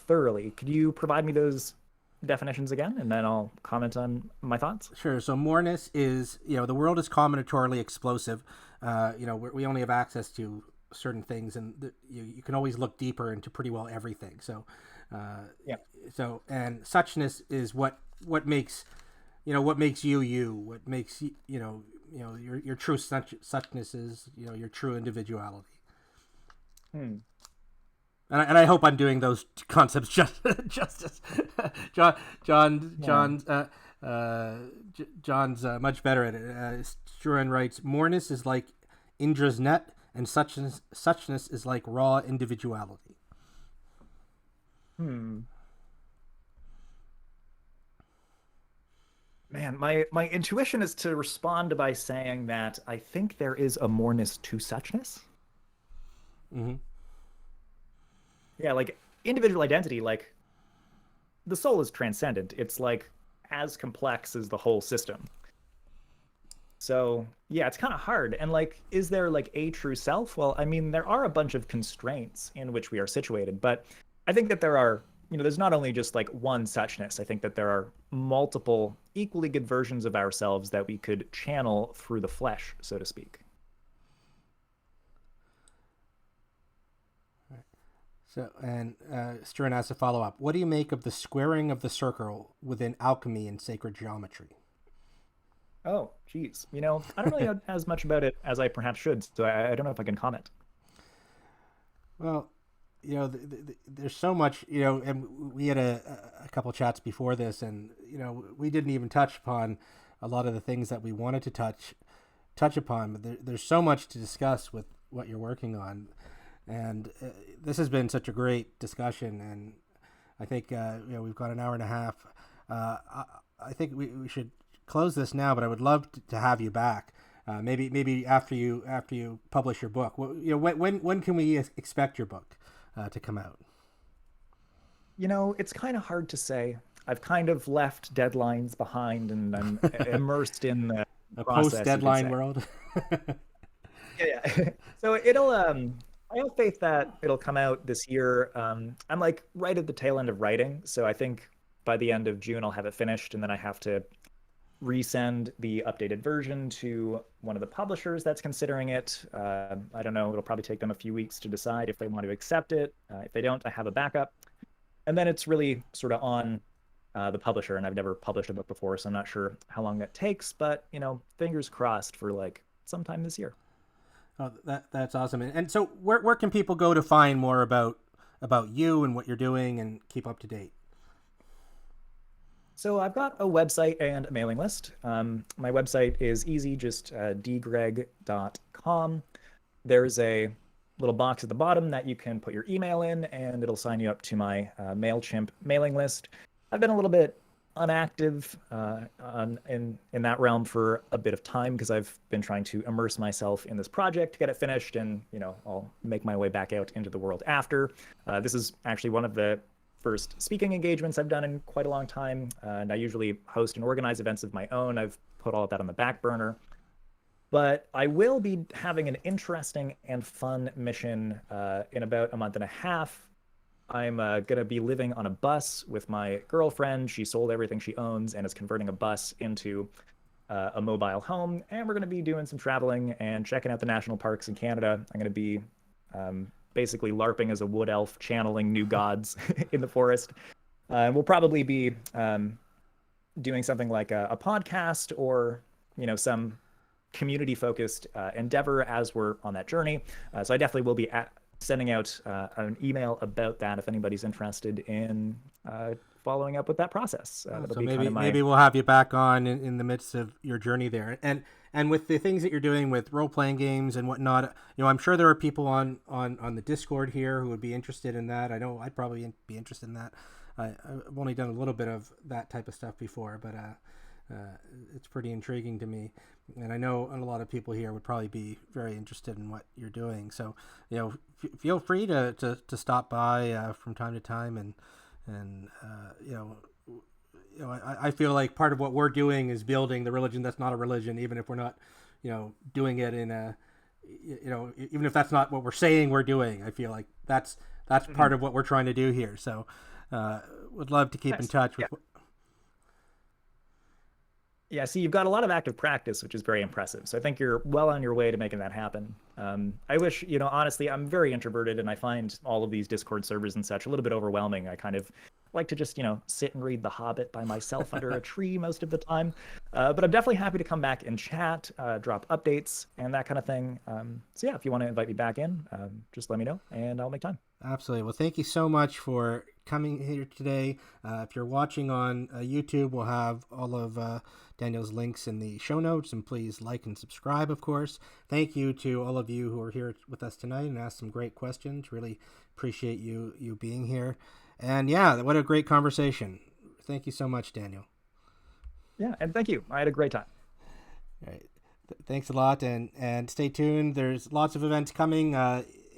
Speaker 2: thoroughly. Could you provide me those definitions again, and then I'll comment on my thoughts?
Speaker 1: Sure. So moreness is, the world is combinatorially explosive. We only have access to certain things, and you can always look deeper into pretty well everything. So,
Speaker 2: Yeah.
Speaker 1: So, and suchness is what makes, what makes you, what makes your true suchness is, your true individuality. And I hope I'm doing those concepts justice. John's much better at it. Struan writes, moreness is like Indra's net, and suchness is like raw individuality.
Speaker 2: Man, my intuition is to respond by saying that I think there is a moreness to suchness.
Speaker 1: Hmm.
Speaker 2: Yeah, like individual identity, like the soul is transcendent. It's like as complex as the whole system. So yeah, it's kind of hard. And like, is there like a true self? Well, I mean, there are a bunch of constraints in which we are situated, but I think that there are, there's not only just like one suchness. I think that there are multiple equally good versions of ourselves that we could channel through the flesh, so to speak.
Speaker 1: So, and Stern has a follow up. What do you make of the squaring of the circle within alchemy and sacred geometry?
Speaker 2: Oh, geez. I don't really know as much about it as I perhaps should, so I don't know if I can comment.
Speaker 1: Well, there's so much, and we had a couple chats before this, and we didn't even touch upon a lot of the things that we wanted to touch upon. But there's so much to discuss with what you're working on, and this has been such a great discussion. And I think we've got an hour and a half. I think we should close this now, but I would love to have you back. Maybe after you publish your book. When can we expect your book to come out?
Speaker 2: It's kind of hard to say. I've kind of left deadlines behind and I'm immersed in the
Speaker 1: A post
Speaker 2: process, you could
Speaker 1: deadline
Speaker 2: say.
Speaker 1: world.
Speaker 2: Yeah, yeah. So it'll I have faith that it'll come out this year. I'm like right at the tail end of writing, so I think by the end of June I'll have it finished and then I have to resend the updated version to one of the publishers that's considering it. I don't know, it'll probably take them a few weeks to decide if they want to accept it. If they don't, I have a backup. And then it's really sort of on the publisher, and I've never published a book before, so I'm not sure how long that takes, but fingers crossed for like sometime this year.
Speaker 1: Oh, that's awesome. And so where can people go to find more about you and what you're doing and keep up to date?
Speaker 2: So I've got a website and a mailing list. My website is easy, just dgreig.com. There's a little box at the bottom that you can put your email in, and it'll sign you up to my MailChimp mailing list. I've been a little bit unactive in that realm for a bit of time because I've been trying to immerse myself in this project to get it finished, and I'll make my way back out into the world after. This is actually one of the first speaking engagements I've done in quite a long time, and I usually host and organize events of my own. I've put all of that on the back burner. But I will be having an interesting and fun mission in about a month and a half. I'm going to be living on a bus with my girlfriend. She sold everything she owns and is converting a bus into a mobile home. And we're going to be doing some traveling and checking out the national parks in Canada. I'm going to be basically LARPing as a wood elf, channeling new gods in the forest. We'll probably be doing something like a podcast or, some community focused endeavor as we're on that journey. So I definitely will be sending out an email about that if anybody's interested in following up with that process. That'll
Speaker 1: So
Speaker 2: be
Speaker 1: maybe
Speaker 2: kind of my.
Speaker 1: maybe we'll have you back on in the midst of your journey there, and with the things that you're doing with role playing games and whatnot. I'm sure there are people on the Discord here who would be interested in that. I know I'd probably be interested in that. I've only done a little bit of that type of stuff before, but it's pretty intriguing to me, and I know a lot of people here would probably be very interested in what you're doing. So feel free to stop by from time to time and I feel like part of what we're doing is building the religion that's not a religion, even if we're not, doing it in a, even if that's not what we're saying we're doing. I feel like that's part of what we're trying to do here. So, would love to keep in
Speaker 2: Nice.
Speaker 1: touch
Speaker 2: Yeah.
Speaker 1: with.
Speaker 2: Yeah, see, you've got a lot of active practice, which is very impressive. So I think you're well on your way to making that happen. I wish, honestly, I'm very introverted and I find all of these Discord servers and such a little bit overwhelming. I kind of like to just, sit and read The Hobbit by myself under a tree most of the time. But I'm definitely happy to come back and chat, drop updates and that kind of thing. So yeah, if you want to invite me back in, just let me know and I'll make time.
Speaker 1: Absolutely. Well, thank you so much for coming here today. If you're watching on YouTube, we'll have all of Daniel's links in the show notes, and please like and subscribe, of course. Thank you to all of you who are here with us tonight and asked some great questions. Really appreciate you being here. And yeah, what a great conversation. Thank you so much, Daniel.
Speaker 2: Yeah, and thank you. I had a great time.
Speaker 1: All right. Thanks a lot, and stay tuned. There's lots of events coming.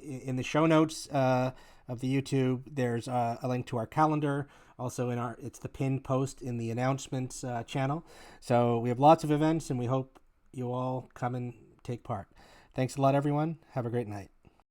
Speaker 1: In the show notes of the YouTube, there's a link to our calendar. Also, it's the pinned post in the announcements channel. So we have lots of events, and we hope you all come and take part. Thanks a lot, everyone. Have a great night.